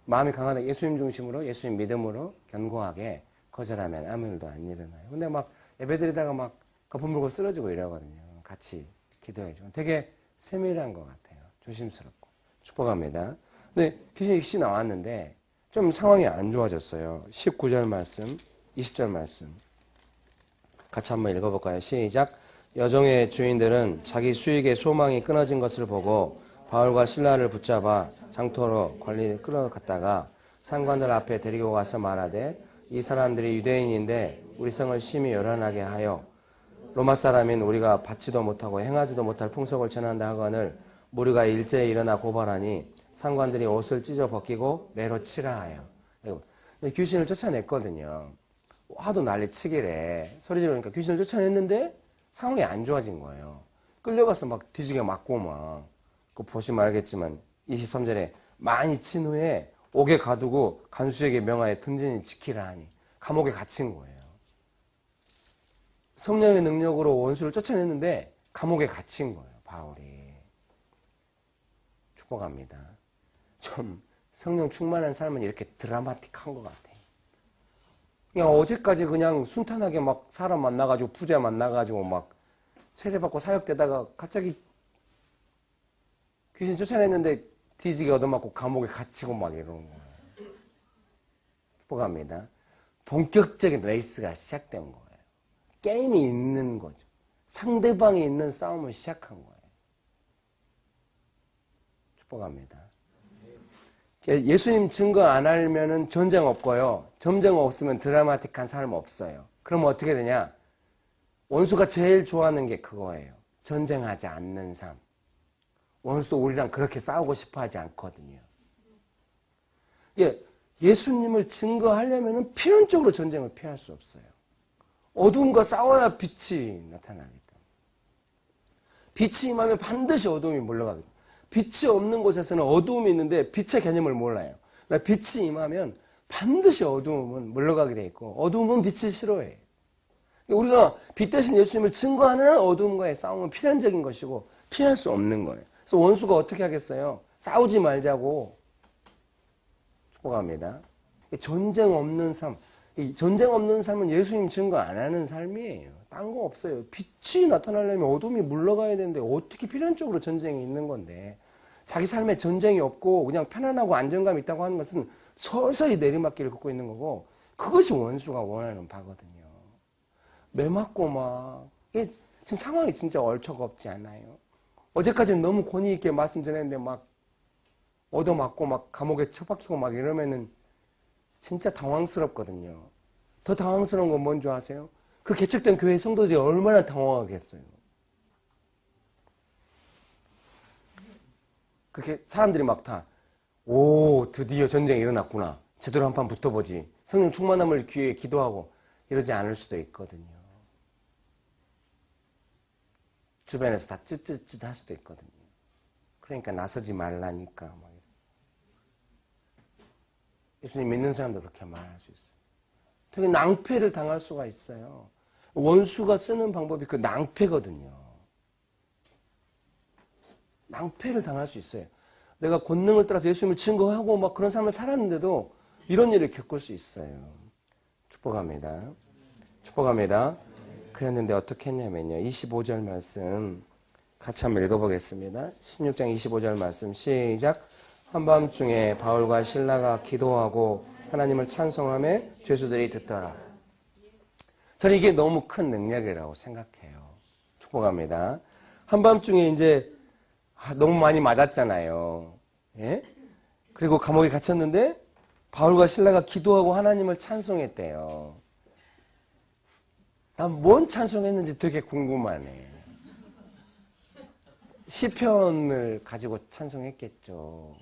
마음이 강하다. 예수님 중심으로, 예수님 믿음으로 견고하게 거절하면 아무 일도 안 일어나요. 근데 막 예배드리다가 막 거품 물고 쓰러지고 이러거든요. 같이 기도해주고. 되게 세밀한 것 같아요. 조심스럽고. 축복합니다. 근데 귀신이 나왔는데 좀 상황이 안 좋아졌어요. 19절 말씀, 20절 말씀. 같이 한번 읽어볼까요? 시작. 여종의 주인들은 자기 수익의 소망이 끊어진 것을 보고 바울과 실라를 붙잡아 장터로 끌어갔다가 상관들 앞에 데리고 가서 말하되 이 사람들이 유대인인데 우리 성을 심히 요란하게 하여 로마 사람인 우리가 받지도 못하고 행하지도 못할 풍속을 전한다 하거늘 무리가 일제히 일어나 고발하니 상관들이 옷을 찢어 벗기고 매로 치라 하여. 귀신을 쫓아냈거든요. 하도 난리치기래. 소리 지르니까 귀신을 쫓아냈는데 상황이 안 좋아진 거예요. 끌려가서 막 뒤지게 맞고 막. 그 보시면 알겠지만 23절에 많이 친 후에 옥에 가두고 간수에게 명하여 든든히 지키라 하니 감옥에 갇힌 거예요. 성령의 능력으로 원수를 쫓아냈는데 감옥에 갇힌 거예요. 바울이. 축복합니다. 좀 성령 충만한 삶은 이렇게 드라마틱한 것 같아요. 그냥 어제까지 그냥 순탄하게 막 사람 만나가지고 부자 만나가지고 막 세례받고 사역되다가 갑자기 귀신 쫓아냈는데 뒤지게 얻어맞고 감옥에 갇히고 막 이러는 거예요. 축복합니다. 본격적인 레이스가 시작된 거예요. 게임이 있는 거죠. 상대방이 있는 싸움을 시작한 거예요. 축복합니다. 예수님 증거 안 알면은 전쟁 없고요. 전쟁 없으면 드라마틱한 삶 없어요. 그럼 어떻게 되냐? 원수가 제일 좋아하는 게 그거예요. 전쟁하지 않는 삶. 원수도 우리랑 그렇게 싸우고 싶어 하지 않거든요. 예수님을 증거하려면 필연적으로 전쟁을 피할 수 없어요. 어두움과 싸워야 빛이 나타나기 때문에. 빛이 임하면 반드시 어두움이 물러가기 때문에. 빛이 없는 곳에서는 어두움이 있는데 빛의 개념을 몰라요. 그러니까 빛이 임하면 반드시 어두움은 물러가게 돼 있고 어두움은 빛을 싫어해요. 우리가 빛 대신 예수님을 증거하는 어두움과의 싸움은 필연적인 것이고 피할 수 없는 거예요. 그래서 원수가 어떻게 하겠어요? 싸우지 말자고. 축복합니다. 전쟁 없는 삶. 이 전쟁 없는 삶은 예수님 증거 안 하는 삶이에요. 딴 거 없어요. 빛이 나타나려면 어둠이 물러가야 되는데 어떻게 필연적으로 전쟁이 있는 건데 자기 삶에 전쟁이 없고 그냥 편안하고 안정감이 있다고 하는 것은 서서히 내리막길을 걷고 있는 거고 그것이 원수가 원하는 바거든요. 매 맞고 막 이게 지금 상황이 진짜 얼척없지 않아요? 어제까지는 너무 권위 있게 말씀 전했는데 막 얻어맞고 막 감옥에 처박히고 막 이러면은 진짜 당황스럽거든요. 더 당황스러운 건 뭔지 아세요? 그 개척된 교회 성도들이 얼마나 당황하겠어요. 그렇게 사람들이 막 드디어 전쟁이 일어났구나. 제대로 한판 붙어보지. 성령 충만함을 위해 기도하고 이러지 않을 수도 있거든요. 주변에서 다 찌찌찌 할 수도 있거든요. 그러니까 나서지 말라니까. 예수님 믿는 사람도 그렇게 말할 수 있어요. 되게 낭패를 당할 수가 있어요. 원수가 쓰는 방법이 그 낭패거든요. 낭패를 당할 수 있어요. 내가 권능을 따라서 예수님을 증거하고 막 그런 삶을 살았는데도 이런 일을 겪을 수 있어요. 축복합니다. 축복합니다. 그랬는데 어떻게 했냐면요. 25절 말씀 같이 한번 읽어보겠습니다. 16장 25절 말씀 시작. 한밤중에 바울과 실라가 기도하고 하나님을 찬송하며 죄수들이 듣더라. 저는 이게 너무 큰 능력이라고 생각해요. 축복합니다. 한밤중에 이제 너무 많이 맞았잖아요. 예? 그리고 감옥에 갇혔는데 바울과 실라가 기도하고 하나님을 찬송했대요. 난 뭔 찬송했는지 되게 궁금하네. 시편을 가지고 찬송했겠죠.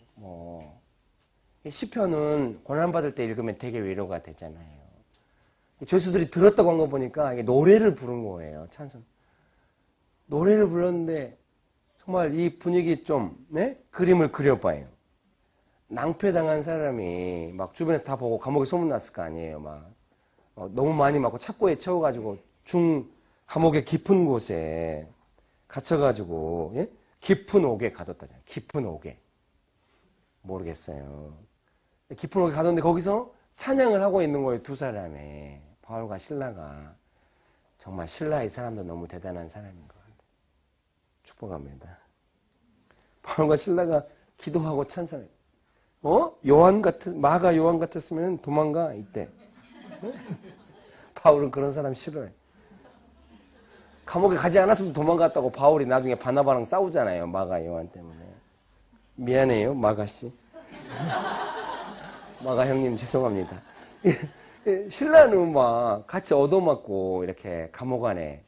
시편은 고난받을 때 읽으면 되게 위로가 되잖아요. 죄수들이 들었다고 한 거 보니까 노래를 부른 거예요. 찬송. 노래를 불렀는데 정말 이 분위기 좀 그림을 그려봐요. 낭패당한 사람이 막 주변에서 다 보고 감옥에 소문났을 거 아니에요. 막 너무 많이 맞고 착고에 채워가지고 감옥의 깊은 곳에 갇혀가지고 깊은 옥에 가뒀다잖아요. 깊은 옥에. 모르겠어요. 깊은 옥에 가뒀는데 거기서 찬양을 하고 있는 거예요. 두 사람이. 바울과 실라가. 정말 실라 이 사람도 너무 대단한 사람인 것 같아요. 축복합니다. 바울과 실라가 기도하고 찬송해요. 마가 요한 같았으면 도망가 이때. 바울은 그런 사람 싫어해. 감옥에 가지 않았어도 도망갔다고 바울이 나중에 바나바랑 싸우잖아요. 마가 요한 때문에. 미안해요, 마가씨. 마가 형님 죄송합니다. 신라는 막 같이 얻어맞고 이렇게 감옥 안에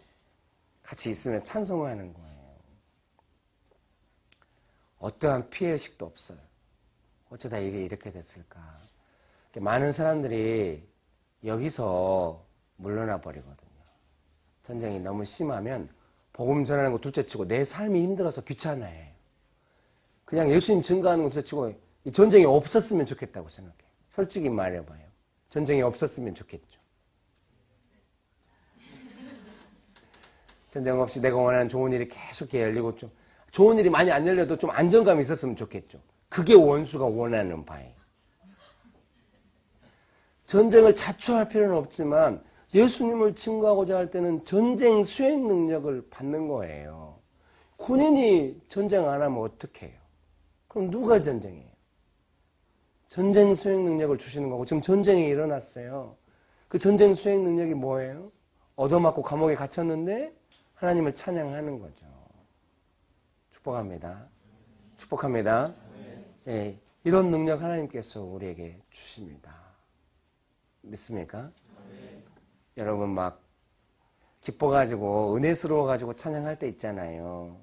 같이 있으면 찬송을 하는 거예요. 어떠한 피해의식도 없어요. 어쩌다 일이 이렇게 됐을까. 많은 사람들이 여기서 물러나 버리거든요. 전쟁이 너무 심하면 복음 전하는 거 둘째치고 내 삶이 힘들어서 귀찮아해요. 그냥 예수님 증거하는 거 둘째치고 이 전쟁이 없었으면 좋겠다고 생각해요. 솔직히 말해봐요. 전쟁이 없었으면 좋겠죠. 전쟁 없이 내가 원하는 좋은 일이 계속 열리고 좀 좋은 일이 많이 안 열려도 좀 안정감이 있었으면 좋겠죠. 그게 원수가 원하는 바예요. 전쟁을 자초할 필요는 없지만 예수님을 증거하고자 할 때는 전쟁 수행 능력을 받는 거예요. 군인이 전쟁 안 하면 어떻게 해요? 그럼 누가 전쟁해요? 전쟁 수행 능력을 주시는 거고 지금 전쟁이 일어났어요. 그 전쟁 수행 능력이 뭐예요? 얻어맞고 감옥에 갇혔는데 하나님을 찬양하는 거죠. 축복합니다. 축복합니다. 네, 이런 능력 하나님께서 우리에게 주십니다. 믿습니까? 여러분 막 기뻐가지고 은혜스러워가지고 찬양할 때 있잖아요.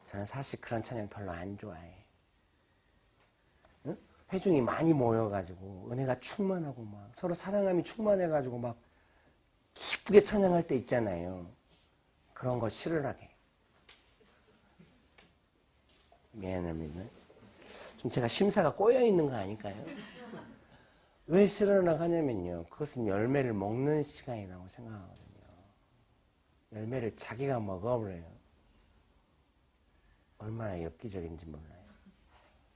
저는 사실 그런 찬양 별로 안 좋아해. 응? 회중이 많이 모여가지고 은혜가 충만하고 막 서로 사랑함이 충만해가지고 막 기쁘게 찬양할 때 있잖아요. 그런 거 싫으라게. 미안합니다. 좀 제가 심사가 꼬여있는 거 아닐까요? 왜 싫어라고 하냐면요. 그것은 열매를 먹는 시간이라고 생각하거든요. 열매를 자기가 먹어버려요. 얼마나 엽기적인지 몰라요.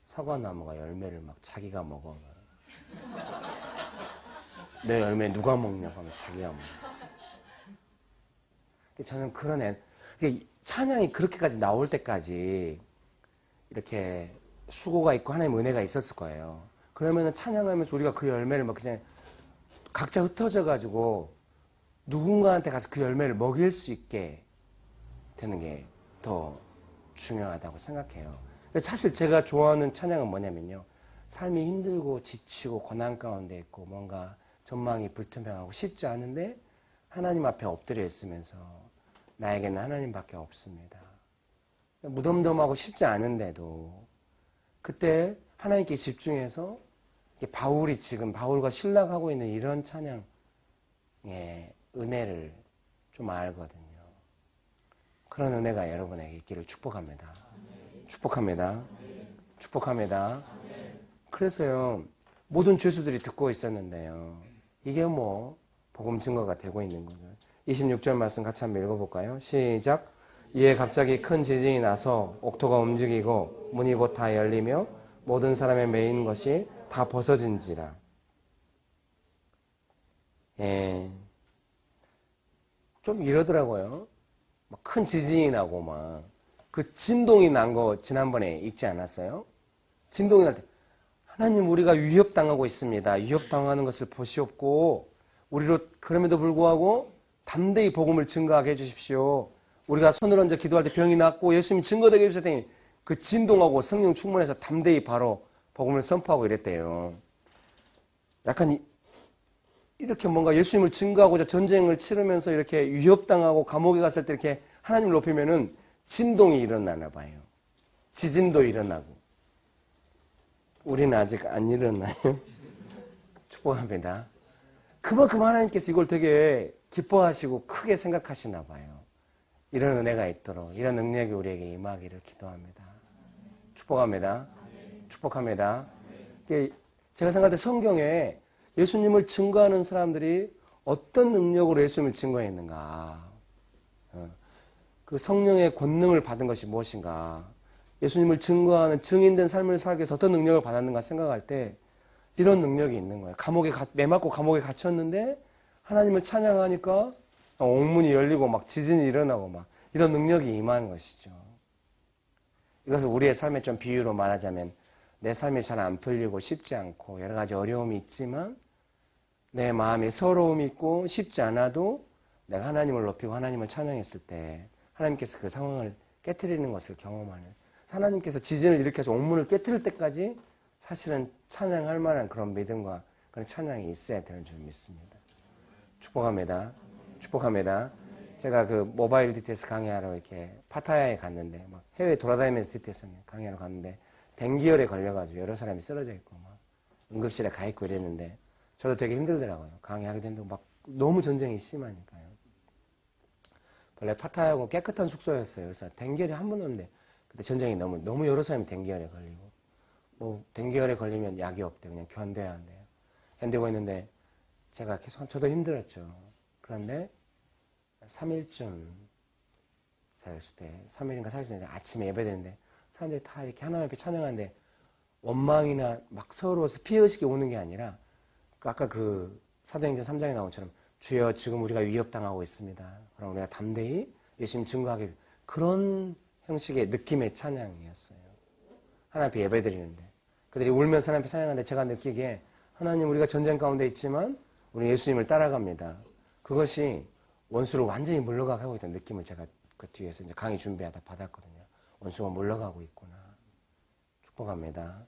사과나무가 열매를 막 자기가 먹어버려요. 내 열매 누가 먹냐고 하면 자기가 먹어요. 저는 그런 찬양이 그렇게까지 나올 때까지 이렇게 수고가 있고 하나님의 은혜가 있었을 거예요. 그러면은 찬양하면서 우리가 그 열매를 막 그냥 각자 흩어져가지고 누군가한테 가서 그 열매를 먹일 수 있게 되는 게 더 중요하다고 생각해요. 사실 제가 좋아하는 찬양은 뭐냐면요. 삶이 힘들고 지치고 고난 가운데 있고 뭔가 전망이 불투명하고 쉽지 않은데 하나님 앞에 엎드려 있으면서 나에게는 하나님밖에 없습니다. 무덤덤하고 쉽지 않은데도 그때 하나님께 집중해서 바울과 실라가 하고 있는 이런 찬양의 은혜를 좀 알거든요. 그런 은혜가 여러분에게 있기를 축복합니다. 축복합니다. 축복합니다. 그래서요, 모든 죄수들이 듣고 있었는데요. 이게 뭐 복음 증거가 되고 있는 거죠. 26절 말씀 같이 한번 읽어볼까요? 시작. 이에 갑자기 큰 지진이 나서 옥토가 움직이고 문이 곧 다 열리며 모든 사람의 매인 것이 다 벗어진지라. 예. 좀 이러더라고요. 막 큰 지진이 나고 막 그 진동이 난 거 지난번에 읽지 않았어요? 진동이 날 때 하나님 우리가 위협당하고 있습니다. 위협당하는 것을 보시옵고 우리로 그럼에도 불구하고 담대히 복음을 증거하게 해주십시오. 우리가 손을 얹어 기도할 때 병이 낫고 예수님이 증거되게 해주셨더니 그 진동하고 성령 충만해서 담대히 바로 복음을 선포하고 이랬대요. 약간 이렇게 뭔가 예수님을 증거하고자 전쟁을 치르면서 이렇게 위협당하고 감옥에 갔을 때 이렇게 하나님을 높이면은 진동이 일어나나 봐요. 지진도 일어나고. 우리는 아직 안 일어나요. 축복합니다. 그만큼 하나님께서 이걸 되게 기뻐하시고 크게 생각하시나 봐요. 이런 은혜가 있도록 이런 능력이 우리에게 임하기를 기도합니다. 축복합니다. 축복합니다. 제가 생각할 때 성경에 예수님을 증거하는 사람들이 어떤 능력으로 예수님을 증거했는가, 그 성령의 권능을 받은 것이 무엇인가, 예수님을 증거하는 증인된 삶을 살기 위해서 어떤 능력을 받았는가 생각할 때 이런 능력이 있는 거예요. 매맞고 감옥에 갇혔는데 하나님을 찬양하니까 옥문이 열리고 막 지진이 일어나고 막 이런 능력이 임하는 것이죠. 이것을 우리의 삶에 좀 비유로 말하자면 내 삶이 잘 안 풀리고 쉽지 않고 여러 가지 어려움이 있지만 내 마음에 서러움이 있고 쉽지 않아도 내가 하나님을 높이고 하나님을 찬양했을 때 하나님께서 그 상황을 깨트리는 것을 경험하는, 하나님께서 지진을 일으켜서 옥문을 깨트릴 때까지 사실은 찬양할 만한 그런 믿음과 그런 찬양이 있어야 되는 줄 믿습니다. 축복합니다. 축복합니다. 제가 그 모바일 DTS 강의하러 이렇게 파타야에 갔는데 막 해외 돌아다니면서 DTS 강의하러 갔는데 댕기열에 걸려가지고 여러 사람이 쓰러져 있고 막 응급실에 가 있고 이랬는데 저도 되게 힘들더라고요. 강의하게 되는데 막 너무 전쟁이 심하니까요. 원래 파타야고 깨끗한 숙소였어요. 그래서 댕기열이 한 번 없는데 그때 전쟁이 너무 여러 사람이 댕기열에 걸리고 뭐 댕기열에 걸리면 약이 없대. 그냥 견뎌야 한대요. 견디고 있는데 제가 계속 저도 힘들었죠. 그런데 3일쯤 살았을 때 3일인가 4일 전에 아침에 예배드리는데 사람들이 다 이렇게 하나님 앞에 찬양하는데 원망이나 막 서러워서 피해의식이 오는 게 아니라 아까 그 사도행전 3장에 나온 것처럼 주여 지금 우리가 위협당하고 있습니다. 그럼 우리가 담대히 예수님 증거하기 그런 형식의 느낌의 찬양이었어요. 하나님 앞에 예배드리는데 그들이 울면서 하나님 앞에 찬양하는데 제가 느끼기에 하나님 우리가 전쟁 가운데 있지만 우리 예수님을 따라갑니다. 그것이 원수를 완전히 물러가게 하고 있다는 느낌을 제가 그 뒤에서 이제 강의 준비하다 받았거든요. 원수가 물러가고 있구나. 축복합니다.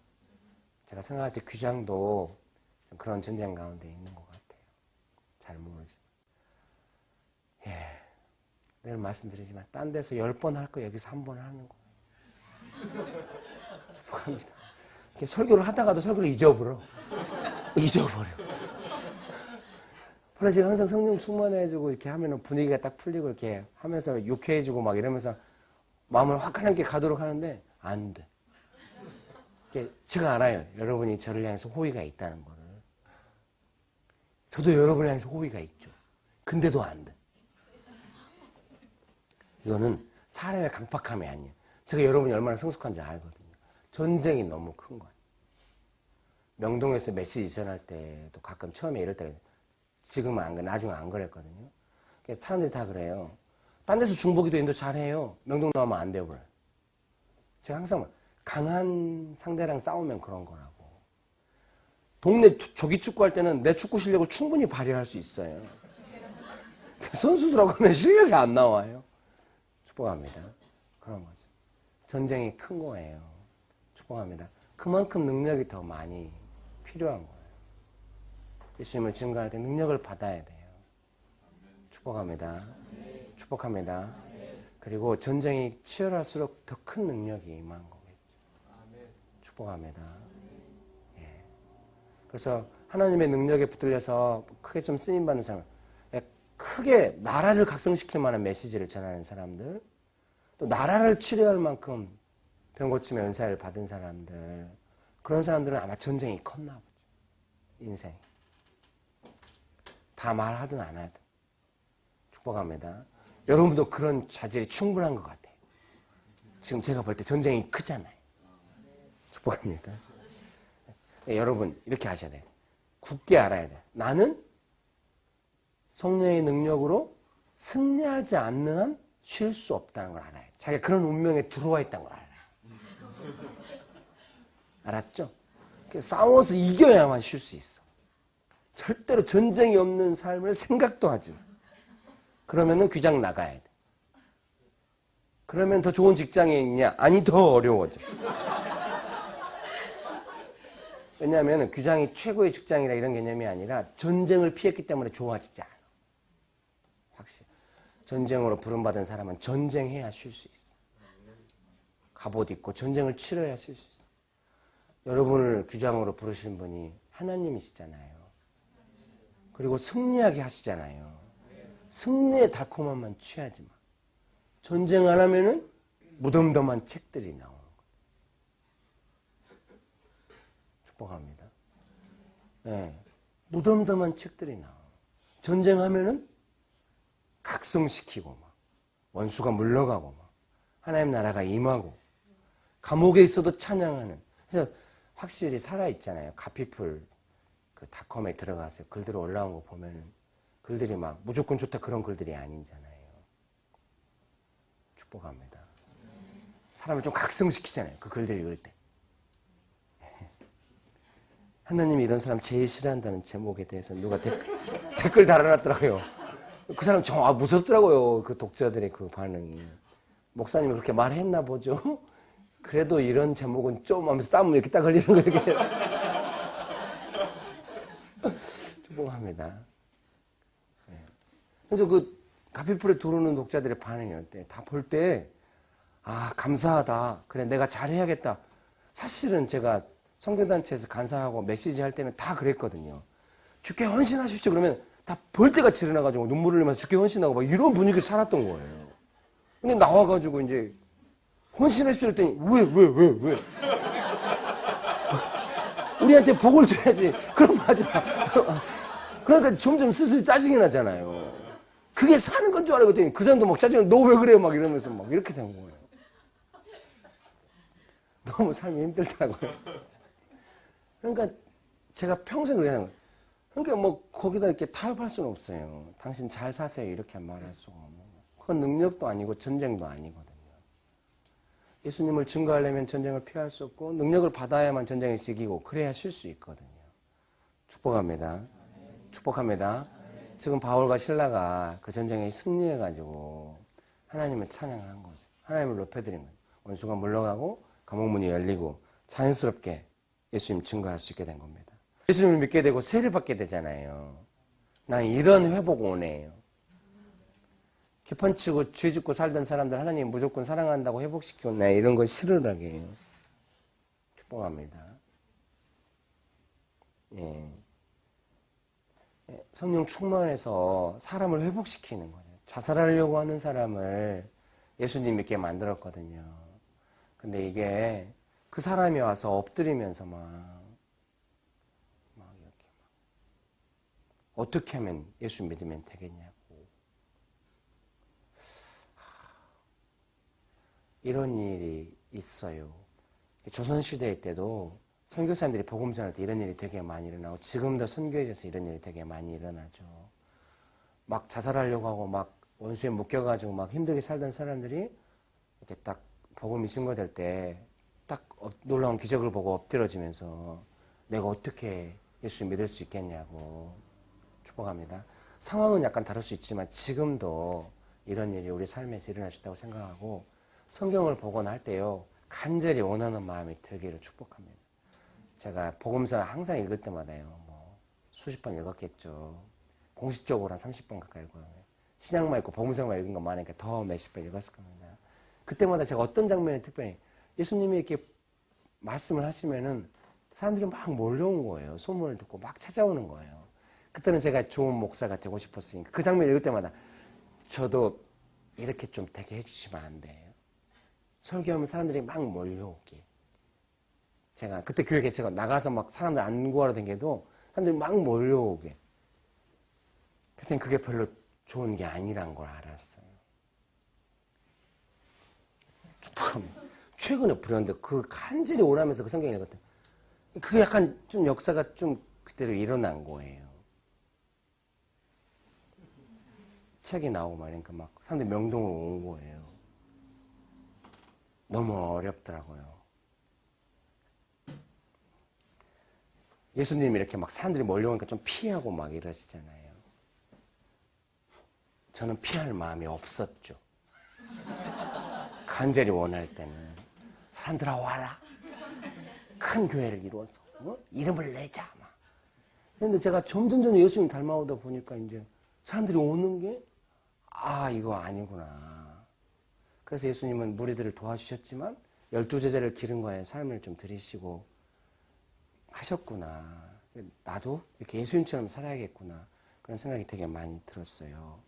제가 생각할 때 귀장도 그런 전쟁 가운데 있는 것 같아요. 잘 모르지만. 예. 늘 말씀드리지만 딴 데서 10번 할 거 여기서 한 번 하는 거예요. 축복합니다. 설교를 하다가도 설교를 잊어버려. 그래서 제가 항상 성령 충만해지고 이렇게 하면 분위기가 딱 풀리고 이렇게 하면서 유쾌해지고 막 이러면서 마음을 화끈하게 가도록 하는데 안 돼. 제가 알아요. 여러분이 저를 향해서 호의가 있다는 거를. 저도 여러분을 향해서 호의가 있죠. 근데도 안 돼. 이거는 사람의 강팍함이 아니에요. 제가 여러분이 얼마나 성숙한 줄 알거든요. 전쟁이 너무 큰 거예요. 명동에서 메시지 전할 때도 가끔 처음에 이럴 때 지금은 안 그래, 나중에 안 그랬거든요. 사람들이 다 그래요. 딴 데서 중보기도 인도 잘해요. 명동 나오면 안 돼요, 그래. 제가 항상 강한 상대랑 싸우면 그런 거라고. 동네 조기 축구할 때는 내 축구 실력을 충분히 발휘할 수 있어요. 선수들하고 하면 실력이 안 나와요. 축복합니다. 그런 거죠. 전쟁이 큰 거예요. 축복합니다. 그만큼 능력이 더 많이 필요한 거예요. 예수님을 증거할 때 능력을 받아야 돼요. 축복합니다. 축복합니다. 그리고 전쟁이 치열할수록 더 큰 능력이 임한 거겠죠. 축복합니다. 예. 그래서 하나님의 능력에 붙들려서 크게 좀 쓰임받는 사람, 크게 나라를 각성시킬 만한 메시지를 전하는 사람들, 또 나라를 치료할 만큼 병고침의 은사를 받은 사람들, 그런 사람들은 아마 전쟁이 컸나 보죠. 인생이. 다 말하든 안 하든. 축복합니다. 여러분도 그런 자질이 충분한 것 같아요. 지금 제가 볼 때 전쟁이 크잖아요. 축복합니다. 여러분 이렇게 하셔야 돼요. 굳게 알아야 돼요. 나는 성령의 능력으로 승리하지 않는 한 쉴 수 없다는 걸 알아요. 자기가 그런 운명에 들어와 있다는 걸 알아요. 알았죠? 싸워서 이겨야만 쉴 수 있어. 절대로 전쟁이 없는 삶을 생각도 하지 마. 그러면은 귀장 나가야 돼. 그러면 더 좋은 직장에 있냐? 아니, 더 어려워져. 왜냐하면 귀장이 최고의 직장이라 이런 개념이 아니라 전쟁을 피했기 때문에 좋아지지 않아. 확실히. 전쟁으로 부름받은 사람은 전쟁해야 쉴 수 있어. 갑옷 입고 전쟁을 치러야 쉴 수 있어. 여러분을 귀장으로 부르신 분이 하나님이시잖아요. 그리고 승리하게 하시잖아요. 승리의 달콤함만 취하지 마. 전쟁 안 하면은 무덤덤한 책들이 나오는 거예요. 축복합니다. 네. 무덤덤한 책들이 나와요. 전쟁하면은 각성시키고 막 원수가 물러가고 막 하나님 나라가 임하고 감옥에 있어도 찬양하는. 그래서 확실히 살아있잖아요. 가피풀 그 닷컴에 들어가서 글들 올라온 거 보면은 글들이 막 무조건 좋다 그런 글들이 아니잖아요. 축복합니다. 사람을 좀 각성시키잖아요. 그 글들 읽을 때. 하나님이 이런 사람 제일 싫어한다는 제목에 대해서 누가 댓글 달아놨더라고요. 그 사람 좀 무섭더라고요. 그 독자들의 그 반응이. 목사님이 그렇게 말했나 보죠. 그래도 이런 제목은 좀 하면서 땀을 이렇게 딱 흘리는 거 이렇게. 축복합니다. 네. 그래서 그 가피풀에 들어오는 독자들의 반응이 어때? 다 볼 때, 아, 감사하다. 그래, 내가 잘해야겠다. 사실은 제가 선교단체에서 간사하고 메시지 할 때는 다 그랬거든요. 주께 헌신하십시오. 그러면 다 벌떼같이 일어나가지고 눈물을 흘리면서 주께 헌신하고 막 이런 분위기를 살았던 거예요. 근데 나와가지고 이제 헌신하십시오 했더니 왜? 우리한테 복을 줘야지. 그럼 맞아. 그러니까 점점 슬슬 짜증이 나잖아요. 그게 사는 건 줄 알았더니 그 사람도 막 짜증나. 너 왜 그래요? 막 이러면서 막 이렇게 된 거예요. 너무 삶이 힘들다고요. 그러니까 제가 평생 그래요. 그러니까 뭐 거기다 이렇게 타협할 수는 없어요. 당신 잘 사세요. 이렇게 말할 수가 없는 거예요. 그건 능력도 아니고 전쟁도 아니거든요. 예수님을 증거하려면 전쟁을 피할 수 없고 능력을 받아야만 전쟁에 이기고 그래야 쉴 수 있거든요. 축복합니다. 축복합니다. 지금 바울과 실라가 그 전쟁에 승리해가지고 하나님을 찬양한 거죠. 하나님을 높여드린 거죠. 원수가 물러가고 감옥문이 열리고 자연스럽게 예수님 증거할 수 있게 된 겁니다. 예수님을 믿게 되고 세례 받게 되잖아요. 난 이런 회복 원해요. 개판치고 죄 짓고 살던 사람들 하나님 무조건 사랑한다고 회복시키고 나 이런 거 싫으라게 해요. 축복합니다. 예. 성령 충만해서 사람을 회복시키는 거예요. 자살하려고 하는 사람을 예수님 믿게 만들었거든요. 근데 이게 그 사람이 와서 엎드리면서 막 이렇게 어떻게 하면 예수 믿으면 되겠냐고. 이런 일이 있어요. 조선시대 때도 선교사님들이 복음 전할 때 이런 일이 되게 많이 일어나고 지금도 선교에서 이런 일이 되게 많이 일어나죠. 막 자살하려고 하고 막 원수에 묶여가지고 막 힘들게 살던 사람들이 이렇게 딱 복음이 증거될 때 딱 놀라운 기적을 보고 엎드려지면서 내가 어떻게 예수 믿을 수 있겠냐고. 축복합니다. 상황은 약간 다를 수 있지만 지금도 이런 일이 우리 삶에서 일어날 수 있다고 생각하고 성경을 보거나 할 때요 간절히 원하는 마음이 들기를 축복합니다. 제가 복음서 항상 읽을 때마다요 뭐 수십 번 읽었겠죠. 공식적으로 한 30번 가까이 읽어요. 신약만 읽고 복음서만 읽은 거 많으니까 더 몇십 번 읽었을 겁니다. 그때마다 제가 어떤 장면에 특별히 예수님이 이렇게 말씀을 하시면은 사람들이 막 몰려온 거예요. 소문을 듣고 막 찾아오는 거예요. 그때는 제가 좋은 목사가 되고 싶었으니까 그 장면 읽을 때마다 저도 이렇게 좀 되게 해주시면 안 돼요. 설교하면 사람들이 막 몰려오게. 제가 그때 교회 개최가 나가서 막 사람들 안구하러 다녀도 사람들이 막 몰려오게. 그랬더니 그게 별로 좋은 게 아니란 걸 알았어요. 최근에 불현데 그 간절히 오라면서 그 성경 읽었더니 그게 약간 좀 역사가 좀 그대로 일어난 거예요. 책이 나오고 말이니까 막 사람들이 명동으로 온 거예요. 너무 어렵더라고요. 예수님이 이렇게 막 사람들이 몰려오니까 좀 피하고 막 이러시잖아요. 저는 피할 마음이 없었죠. 간절히 원할 때는 사람들아 와라. 큰 교회를 이루어서 이름을 내자. 막. 그런데 제가 점점 예수님 닮아오다 보니까 이제 사람들이 오는 게 이거 아니구나. 그래서 예수님은 무리들을 도와주셨지만 12제자를 기른 거에 삶을 좀 들이시고 하셨구나. 나도 이렇게 예수님처럼 살아야겠구나. 그런 생각이 되게 많이 들었어요.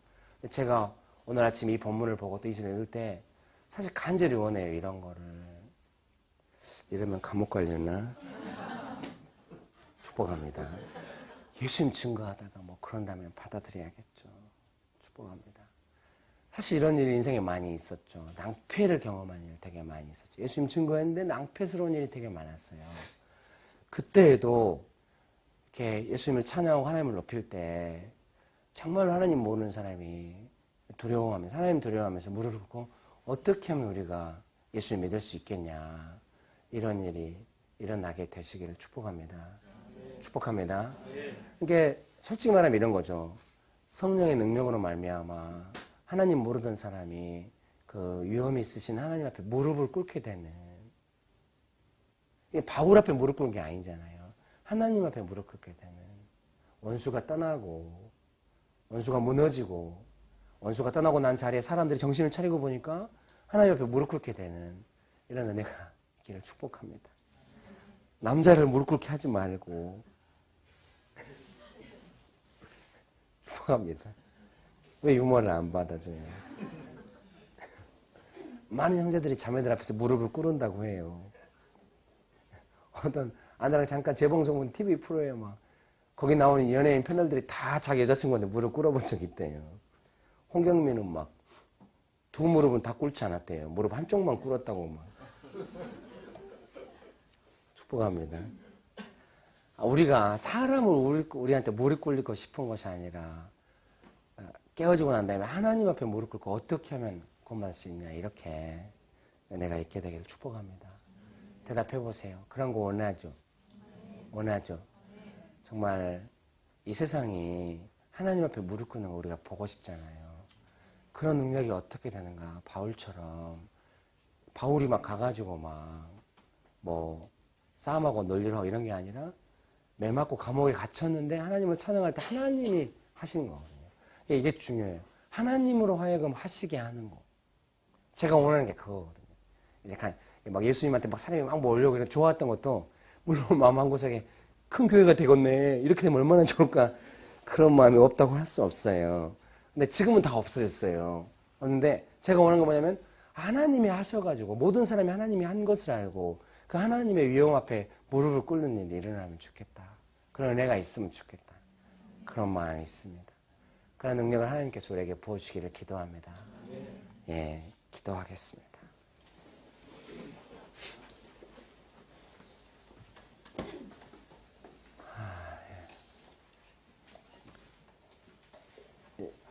제가 오늘 아침 이 본문을 보고 또 이 시간을 읽을 때 사실 간절히 원해요. 이런 거를. 이러면 감옥 가려나? 축복합니다. 예수님 증거하다가 뭐 그런다면 받아들여야겠죠. 축복합니다. 사실 이런 일이 인생에 많이 있었죠. 낭패를 경험한 일 되게 많이 있었죠. 예수님 증거했는데 낭패스러운 일이 되게 많았어요. 그때에도 이렇게 예수님을 찬양하고 하나님을 높일 때 정말 하나님 모르는 사람이 두려워하면서 하나님 두려워하면서 무릎을 꿇고 어떻게 하면 우리가 예수님 믿을 수 있겠냐 이런 일이 일어나게 되시기를 축복합니다. 축복합니다. 이게 솔직히 말하면 이런 거죠. 성령의 능력으로 말미암아 하나님 모르던 사람이 그 위험이 있으신 하나님 앞에 무릎을 꿇게 되는, 이게 바울 앞에 무릎 꿇는 게 아니잖아요. 하나님 앞에 무릎 꿇게 되는, 원수가 떠나고 원수가 무너지고 원수가 떠나고 난 자리에 사람들이 정신을 차리고 보니까 하나님 앞에 무릎 꿇게 되는 이런 은혜가 있기를 축복합니다. 남자를 무릎 꿇게 하지 말고 축복합니다. 왜 유머를 안 받아줘요? 많은 형제들이 자매들 앞에서 무릎을 꿇는다고 해요. 어떤 아내랑 잠깐 재봉송 TV 프로에 막 거기 나오는 연예인 패널들이 다 자기 여자친구한테 무릎 꿇어본 적이 있대요. 홍경민은 막 두 무릎은 다 꿇지 않았대요. 무릎 한쪽만 꿇었다고 막. 축복합니다. 우리가 사람을 우리한테 무릎 꿇리고 싶은 것이 아니라 깨어지고 난 다음에 하나님 앞에 무릎 꿇고 어떻게 하면 구원받을 수 있냐, 이렇게 내가 있게 되기를 축복합니다. 대답해 보세요. 그런 거 원하죠? 원하죠? 정말 이 세상이 하나님 앞에 무릎 꿇는 거 우리가 보고 싶잖아요. 그런 능력이 어떻게 되는가? 바울처럼. 바울이 막 가가지고 막 뭐 싸움하고 논리를 하고 이런 게 아니라 매 맞고 감옥에 갇혔는데 하나님을 찬양할 때 하나님이 하시는 거거든요. 이게 중요해요. 하나님으로 하여금 하시게 하는 거. 제가 원하는 게 그거거든요. 이제 막 예수님한테 막 사람이 막 몰려오고 이런 좋았던 것도 물론 마음 한구석에 큰 교회가 되겠네. 이렇게 되면 얼마나 좋을까. 그런 마음이 없다고 할 수 없어요. 근데 지금은 다 없어졌어요. 그런데 제가 원하는 건 뭐냐면 하나님이 하셔가지고 모든 사람이 하나님이 한 것을 알고 그 하나님의 위엄 앞에 무릎을 꿇는 일이 일어나면 좋겠다. 그런 은혜가 있으면 좋겠다. 그런 마음이 있습니다. 그런 능력을 하나님께서 우리에게 부어주시기를 기도합니다. 예, 기도하겠습니다.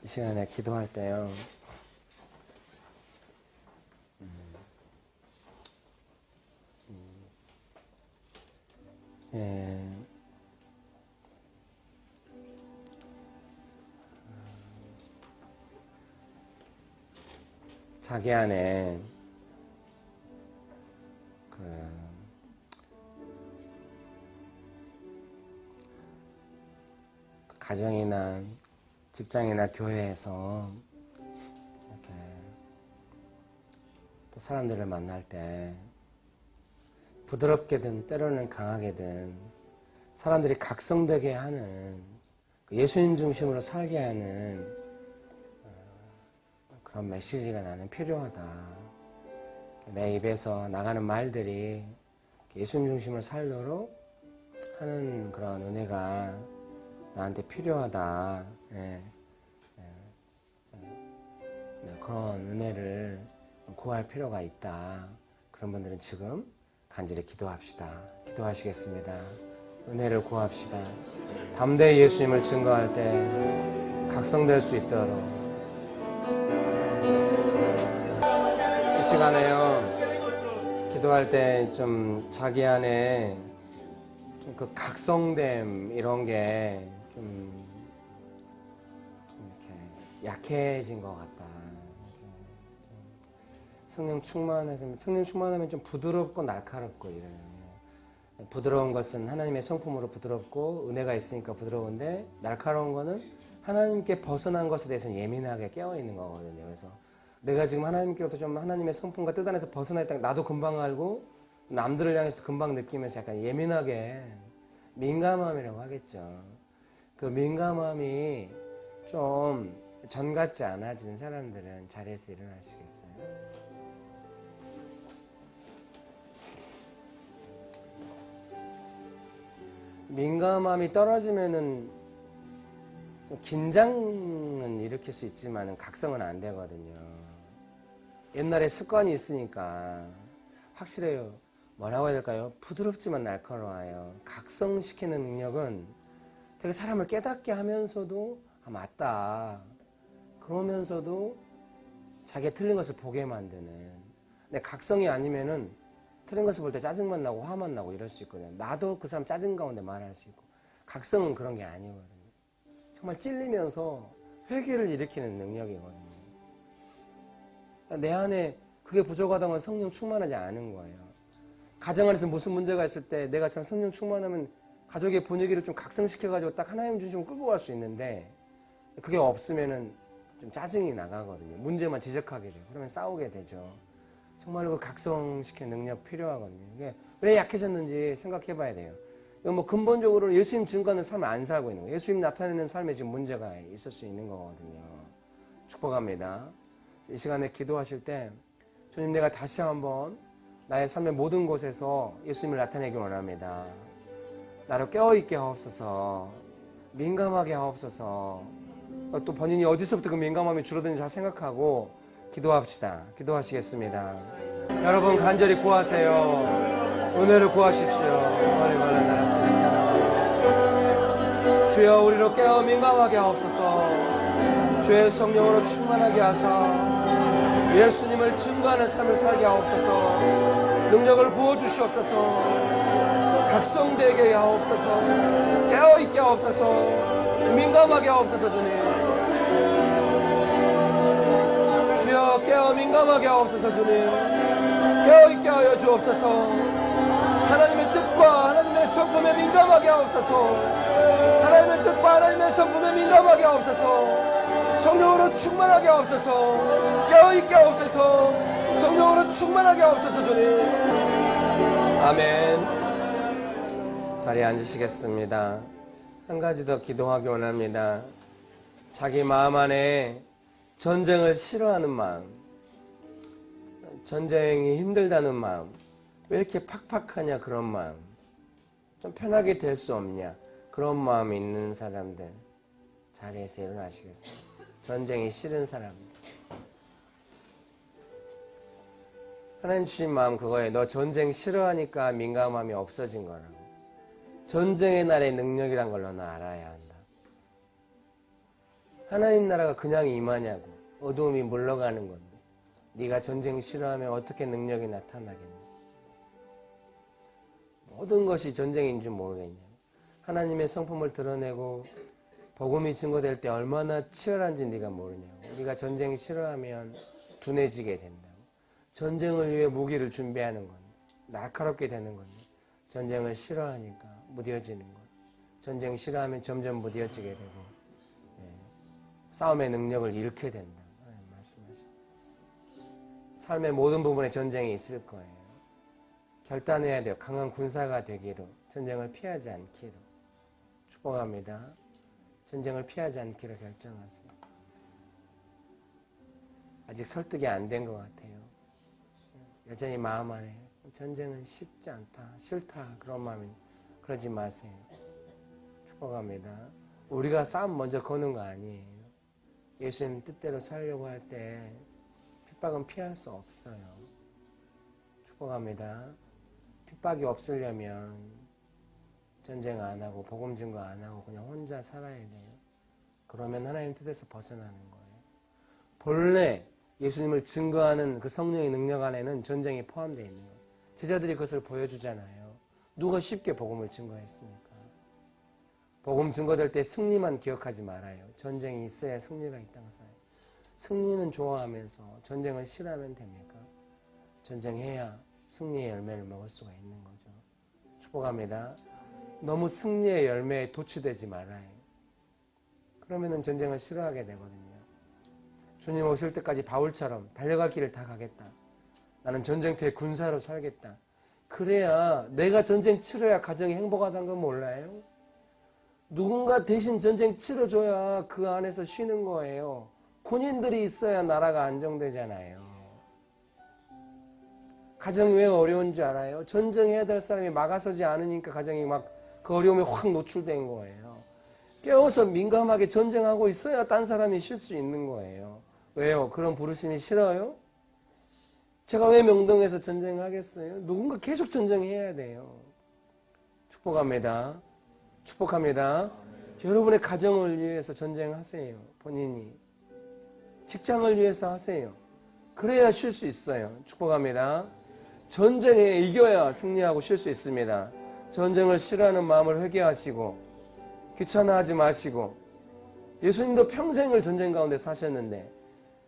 이 시간에 기도할 때요. 예. 자기 안에 가정이나 직장이나 교회에서 이렇게 또 사람들을 만날 때 부드럽게든 때로는 강하게든 사람들이 각성되게 하는 예수님 중심으로 살게 하는 그런 메시지가 나는 필요하다. 내 입에서 나가는 말들이 예수님 중심으로 살도록 하는 그런 은혜가 나한테 필요하다. 그런 은혜를 구할 필요가 있다. 그런 분들은 지금 간절히 기도합시다. 기도하시겠습니다. 은혜를 구합시다. 담대히 예수님을 증거할 때 각성될 수 있도록. 이 시간에요, 기도할 때 좀 자기 안에 좀 그 각성됨 이런 게 좀 이렇게 약해진 것 같다. 성령 충만하면 좀 부드럽고 날카롭고 이래요. 부드러운 것은 하나님의 성품으로 부드럽고 은혜가 있으니까 부드러운데, 날카로운 거는 하나님께 벗어난 것에 대해서는 예민하게 깨어있는 거거든요. 그래서 내가 지금 하나님께로부터 좀 하나님의 성품과 뜻 안에서 벗어나 있다, 나도 금방 알고 남들을 향해서도 금방 느끼면서 약간 예민하게, 민감함이라고 하겠죠. 그 민감함이 좀 전 같지 않아진 사람들은 자리에서 일어나시겠어요? 민감함이 떨어지면은 긴장은 일으킬 수 있지만 각성은 안 되거든요. 옛날에 습관이 있으니까 확실해요. 뭐라고 해야 될까요? 부드럽지만 날카로워요. 각성시키는 능력은 되게 사람을 깨닫게 하면서도 맞다. 그러면서도 자기가 틀린 것을 보게 만드는. 근데 각성이 아니면은 틀린 것을 볼 때 짜증만 나고 화만 나고 이럴 수 있거든요. 나도 그 사람 짜증 가운데 말할 수 있고. 각성은 그런 게 아니거든요. 정말 찔리면서 회개를 일으키는 능력이거든요. 내 안에 그게 부족하다는 건 성령 충만하지 않은 거예요. 가정 안에서 무슨 문제가 있을 때 내가 참 성령 충만하면 가족의 분위기를 좀 각성시켜가지고 딱 하나님 중심으로 끌고 갈 수 있는데, 그게 없으면은 좀 짜증이 나가거든요. 문제만 지적하게 돼요. 그러면 싸우게 되죠. 정말로 그 각성시키는 능력 필요하거든요. 이게 왜 약해졌는지 생각해 봐야 돼요. 이거 뭐 근본적으로는 예수님 증거하는 삶을 안 살고 있는 거예요. 예수님 나타내는 삶에 지금 문제가 있을 수 있는 거거든요. 축복합니다. 이 시간에 기도하실 때, 주님, 내가 다시 한번 나의 삶의 모든 곳에서 예수님을 나타내기 원합니다. 나를 깨어있게 하옵소서. 민감하게 하옵소서. 또 본인이 어디서부터 그 민감함이 줄어드는지 잘 생각하고 기도합시다. 기도하시겠습니다. 여러분 간절히 구하세요. 은혜를 구하십시오. 주여, 우리로 깨어 민감하게 하옵소서. 주의 성령으로 충만하게 하사 예수님을 증거하는 삶을 살게 하옵소서. 능력을 부어주시옵소서. 각성되게 하옵소서. 깨어있게 하옵소서. 민감하게 하옵소서. 주님, 주여, 깨어 민감하게 하옵소서. 주님, 깨어있게 하여 주옵소서. 하나님의 뜻과 하나님의 성품에 민감하게 하옵소서. 하나님의 뜻과 하나님의 성품에 민감하게 하옵소서. 성령으로 충만하게 하옵소서. 깨어있게 하옵소서. 성령으로 충만하게 하옵소서. 주님, 아멘. 자리에 앉으시겠습니다. 한 가지 더 기도하기 원합니다. 자기 마음 안에 전쟁을 싫어하는 마음, 전쟁이 힘들다는 마음, 왜 이렇게 팍팍하냐 그런 마음, 좀 편하게 될 수 없냐 그런 마음이 있는 사람들 자리에서 일어나시겠어요? 전쟁이 싫은 사람들. 하나님 주신 마음 그거예요. 너 전쟁 싫어하니까 민감함이 없어진 거라고. 전쟁의 날의 능력이란 걸 너는 알아야 한다. 하나님 나라가 그냥 임하냐고. 어두움이 물러가는 건데 네가 전쟁 싫어하면 어떻게 능력이 나타나겠냐. 모든 것이 전쟁인 줄 모르겠냐. 하나님의 성품을 드러내고 복음이 증거될 때 얼마나 치열한지 네가 모르냐고. 네가 전쟁 싫어하면 둔해지게 된다고. 전쟁을 위해 무기를 준비하는 건 날카롭게 되는 건데, 전쟁을 싫어하니까 무뎌지는 것. 전쟁 싫어하면 점점 무뎌지게 되고, 싸움의 능력을 잃게 된다. 말씀하시죠. 삶의 모든 부분에 전쟁이 있을 거예요. 결단해야 돼요. 강한 군사가 되기로, 전쟁을 피하지 않기로. 축복합니다. 전쟁을 피하지 않기로 결정하세요. 아직 설득이 안 된 것 같아요. 여전히 마음 안에 전쟁은 쉽지 않다, 싫다 그런 마음이 그러지 마세요. 축복합니다. 우리가 싸움 먼저 거는 거 아니에요. 예수님 뜻대로 살려고 할 때 핍박은 피할 수 없어요. 축복합니다. 핍박이 없으려면 전쟁 안 하고 복음 증거 안 하고 그냥 혼자 살아야 돼요. 그러면 하나님 뜻에서 벗어나는 거예요. 본래 예수님을 증거하는 그 성령의 능력 안에는 전쟁이 포함되어 있는 거예요. 제자들이 그것을 보여주잖아요. 누가 쉽게 복음을 증거했습니까? 복음 증거될 때 승리만 기억하지 말아요. 전쟁이 있어야 승리가 있다는 거예요. 승리는 좋아하면서 전쟁을 싫어하면 됩니까? 전쟁해야 승리의 열매를 먹을 수가 있는 거죠. 축복합니다. 너무 승리의 열매에 도취되지 말아요. 그러면은 전쟁을 싫어하게 되거든요. 주님 오실 때까지 바울처럼 달려갈 길을 다 가겠다. 나는 전쟁터에 군사로 살겠다. 그래야 내가 전쟁 치러야 가정이 행복하다는 건 몰라요? 누군가 대신 전쟁 치러줘야 그 안에서 쉬는 거예요. 군인들이 있어야 나라가 안정되잖아요. 가정이 왜 어려운 줄 알아요? 전쟁해야 될 사람이 막아서지 않으니까 가정이 막 그 어려움에 확 노출된 거예요. 깨워서 민감하게 전쟁하고 있어야 딴 사람이 쉴 수 있는 거예요. 왜요? 그런 부르심이 싫어요? 제가 왜 명동에서 전쟁하겠어요? 누군가 계속 전쟁해야 돼요. 축복합니다. 축복합니다. 여러분의 가정을 위해서 전쟁하세요. 본인이. 직장을 위해서 하세요. 그래야 쉴 수 있어요. 축복합니다. 전쟁에 이겨야 승리하고 쉴 수 있습니다. 전쟁을 싫어하는 마음을 회개하시고 귀찮아하지 마시고 예수님도 평생을 전쟁 가운데 사셨는데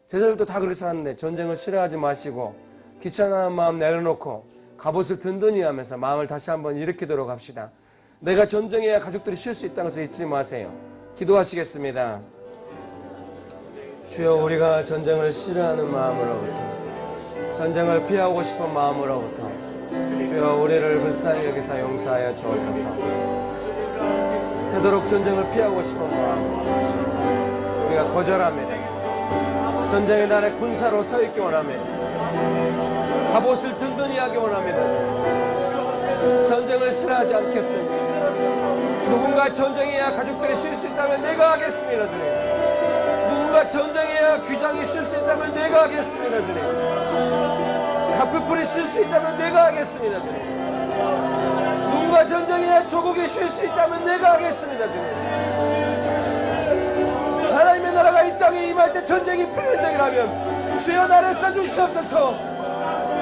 제자들도 다 그렇게 살았는데 전쟁을 싫어하지 마시고 귀찮아하는 마음 내려놓고 갑옷을 든든히 하면서 마음을 다시 한번 일으키도록 합시다. 내가 전쟁해야 가족들이 쉴 수 있다는 것을 잊지 마세요. 기도하시겠습니다. 주여, 우리가 전쟁을 싫어하는 마음으로부터, 전쟁을 피하고 싶은 마음으로부터 주여 우리를 불쌍히 여기사 용서하여 주옵소서. 되도록 전쟁을 피하고 싶은 마음 우리가 거절합니다. 전쟁의 날에 군사로 서 있기 원합니다. 갑옷을 든든히 하기 원합니다. 전쟁을 싫어하지 않겠습니다. 누군가 전쟁해야 가족들이 쉴 수 있다면 내가 하겠습니다, 주님. 누군가 전쟁해야 귀장이 쉴 수 있다면 내가 하겠습니다, 주님. 카프풀이 쉴 수 있다면 내가 하겠습니다, 주님. 누군가 전쟁해야 조국이 쉴 수 있다면 내가 하겠습니다, 주님. 하나님의 나라가 이 땅에 임할 때 전쟁이 필연적이라면 주여 나를 써주시옵소서.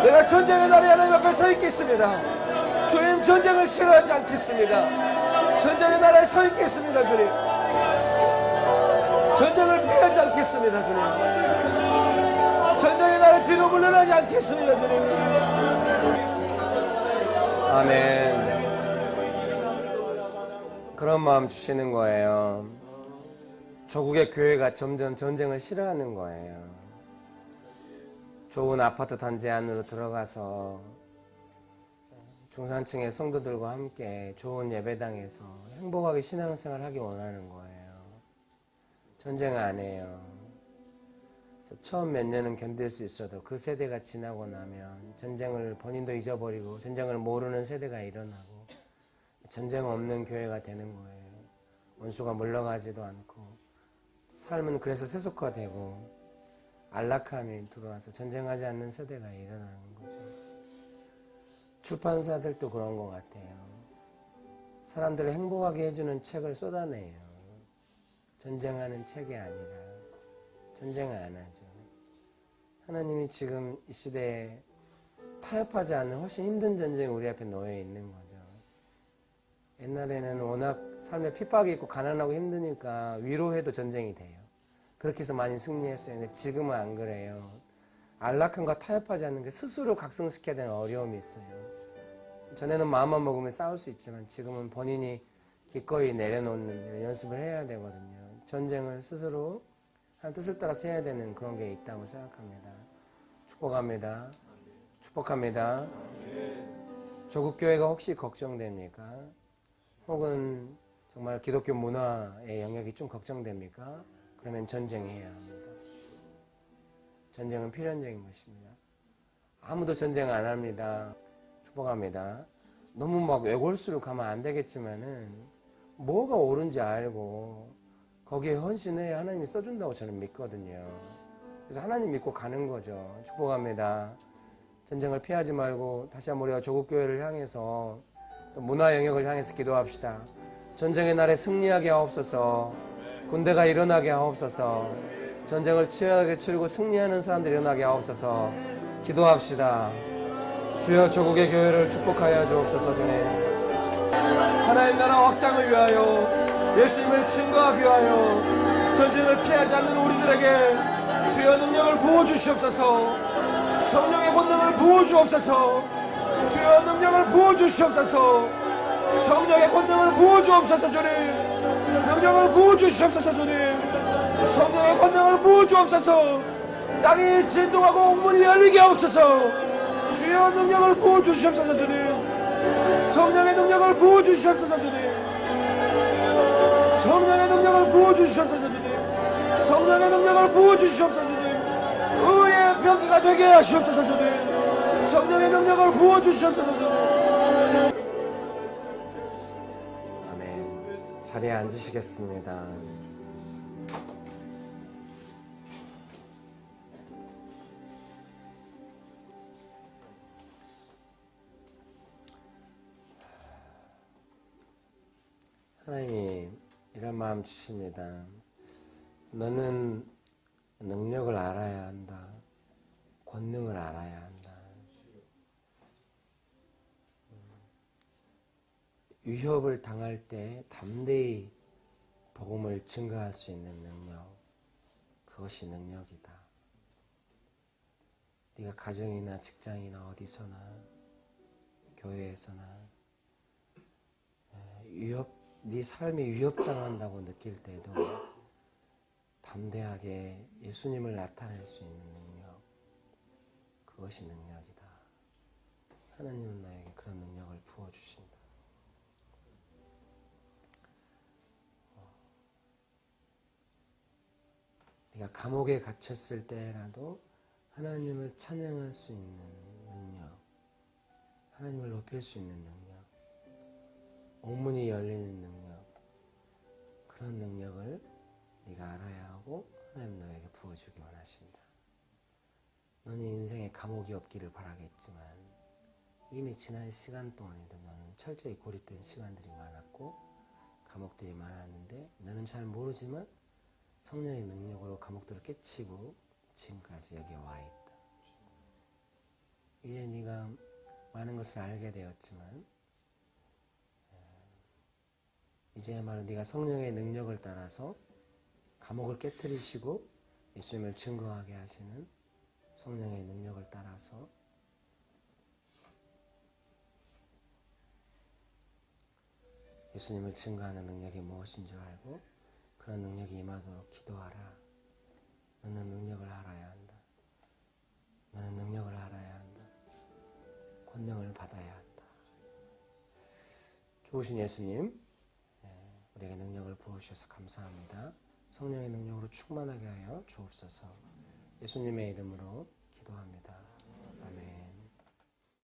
내가 전쟁의 날에 하나님 앞에 서 있겠습니다. 주님, 전쟁을 싫어하지 않겠습니다. 전쟁의 나라에 서 있겠습니다, 주님. 전쟁을 피하지 않겠습니다, 주님. 전쟁의 날에 피로 물러나지 않겠습니다, 주님. 아멘. 그런 마음 주시는 거예요. 조국의 교회가 점점 전쟁을 싫어하는 거예요. 좋은 아파트 단지 안으로 들어가서 중산층의 성도들과 함께 좋은 예배당에서 행복하게 신앙생활 하기 원하는 거예요. 전쟁 안 해요. 그래서 처음 몇 년은 견딜 수 있어도 그 세대가 지나고 나면 전쟁을 본인도 잊어버리고 전쟁을 모르는 세대가 일어나고 전쟁 없는 교회가 되는 거예요. 원수가 물러가지도 않고 삶은 그래서 세속화되고 안락함이 들어와서 전쟁하지 않는 세대가 일어나는 거죠. 출판사들도 그런 것 같아요. 사람들을 행복하게 해주는 책을 쏟아내요. 전쟁하는 책이 아니라 전쟁을 안 하죠. 하나님이 지금 이 시대에 타협하지 않는 훨씬 힘든 전쟁이 우리 앞에 놓여 있는 거죠. 옛날에는 워낙 삶에 핍박이 있고 가난하고 힘드니까 위로해도 전쟁이 돼요. 그렇게 해서 많이 승리했어요. 근데 지금은 안 그래요. 안락함과 타협하지 않는 게 스스로 각성시켜야 되는 어려움이 있어요. 전에는 마음만 먹으면 싸울 수 있지만 지금은 본인이 기꺼이 내려놓는 연습을 해야 되거든요. 전쟁을 스스로 한 뜻을 따라서 해야 되는 그런 게 있다고 생각합니다. 축복합니다. 축복합니다. 조국 교회가 혹시 걱정됩니까? 혹은 정말 기독교 문화의 영역이 좀 걱정됩니까? 그러면 전쟁해야 합니다. 전쟁은 필연적인 것입니다. 아무도 전쟁 안 합니다. 축복합니다. 너무 막 외골수로 가면 안 되겠지만은 뭐가 옳은지 알고 거기에 헌신해야 하나님이 써준다고 저는 믿거든요. 그래서 하나님 믿고 가는 거죠. 축복합니다. 전쟁을 피하지 말고 다시 한번 우리가 조국교회를 향해서 또 문화 영역을 향해서 기도합시다. 전쟁의 날에 승리하게 하옵소서. 군대가 일어나게 하옵소서. 전쟁을 치열하게 치르고 승리하는 사람들이 일어나게 하옵소서. 기도합시다. 주여 조국의 교회를 축복하여 주옵소서. 주님 하나님 나라 확장을 위하여 예수님을 증거하기 위하여 전쟁을 피하지 않는 우리들에게 주여 능력을 부어주시옵소서. 성령의 권능을 부어주옵소서. 주여 능력을 부어주시옵소서. 성령의 권능을 부어주옵소서. 주님 능력을 부어주시옵소서. 주님 성령의 권능을 부어주옵소서. 땅이 진동하고 옥문이 열리게 하옵소서. 주여 능력을 부어주시옵소서. 주님 성령의 능력을 부어주시옵소서. 주님 성령의 능력을 부어주시옵소서. 주님 성령의 능력을 부어주시옵소서. 주님 의의 병기가 되게 하시옵소서. 주님 성령의 능력을 부어주시옵소서. 주님 아멘. 자리에 앉으시겠습니다. 하나님이 이런 마음 주십니다. 너는 능력을 알아야 한다. 권능을 알아야 한다. 위협을 당할 때 담대히 복음을 증거할 수 있는 능력. 그것이 능력이다. 네가 가정이나 직장이나 어디서나 교회에서나 네 삶이 위협당한다고 느낄 때도 담대하게 예수님을 나타낼 수 있는 능력, 그것이 능력이다. 하나님은 나에게 그런 능력을 부어주신다. 네가 감옥에 갇혔을 때라도 하나님을 찬양할 수 있는 능력, 하나님을 높일 수 있는 능력, 옥문이 열리는 능력, 그런 능력을 네가 알아야 하고 하나님 너에게 부어주기 원하신다. 너는 인생에 감옥이 없기를 바라겠지만 이미 지난 시간 동안에도 너는 철저히 고립된 시간들이 많았고 감옥들이 많았는데 너는 잘 모르지만 성령의 능력으로 감옥들을 깨치고 지금까지 여기에 와 있다. 이제 네가 많은 것을 알게 되었지만 이제야말로 네가 성령의 능력을 따라서 감옥을 깨트리시고 예수님을 증거하게 하시는 성령의 능력을 따라서 예수님을 증거하는 능력이 무엇인 줄 알고 그런 능력이 임하도록 기도하라. 너는 능력을 알아야 한다. 너는 능력을 알아야 한다. 권능을 받아야 한다. 좋으신 예수님, 우리에게 능력을 부어주셔서 감사합니다. 성령의 능력으로 충만하게 하여 주옵소서. 예수님의 이름으로 기도합니다.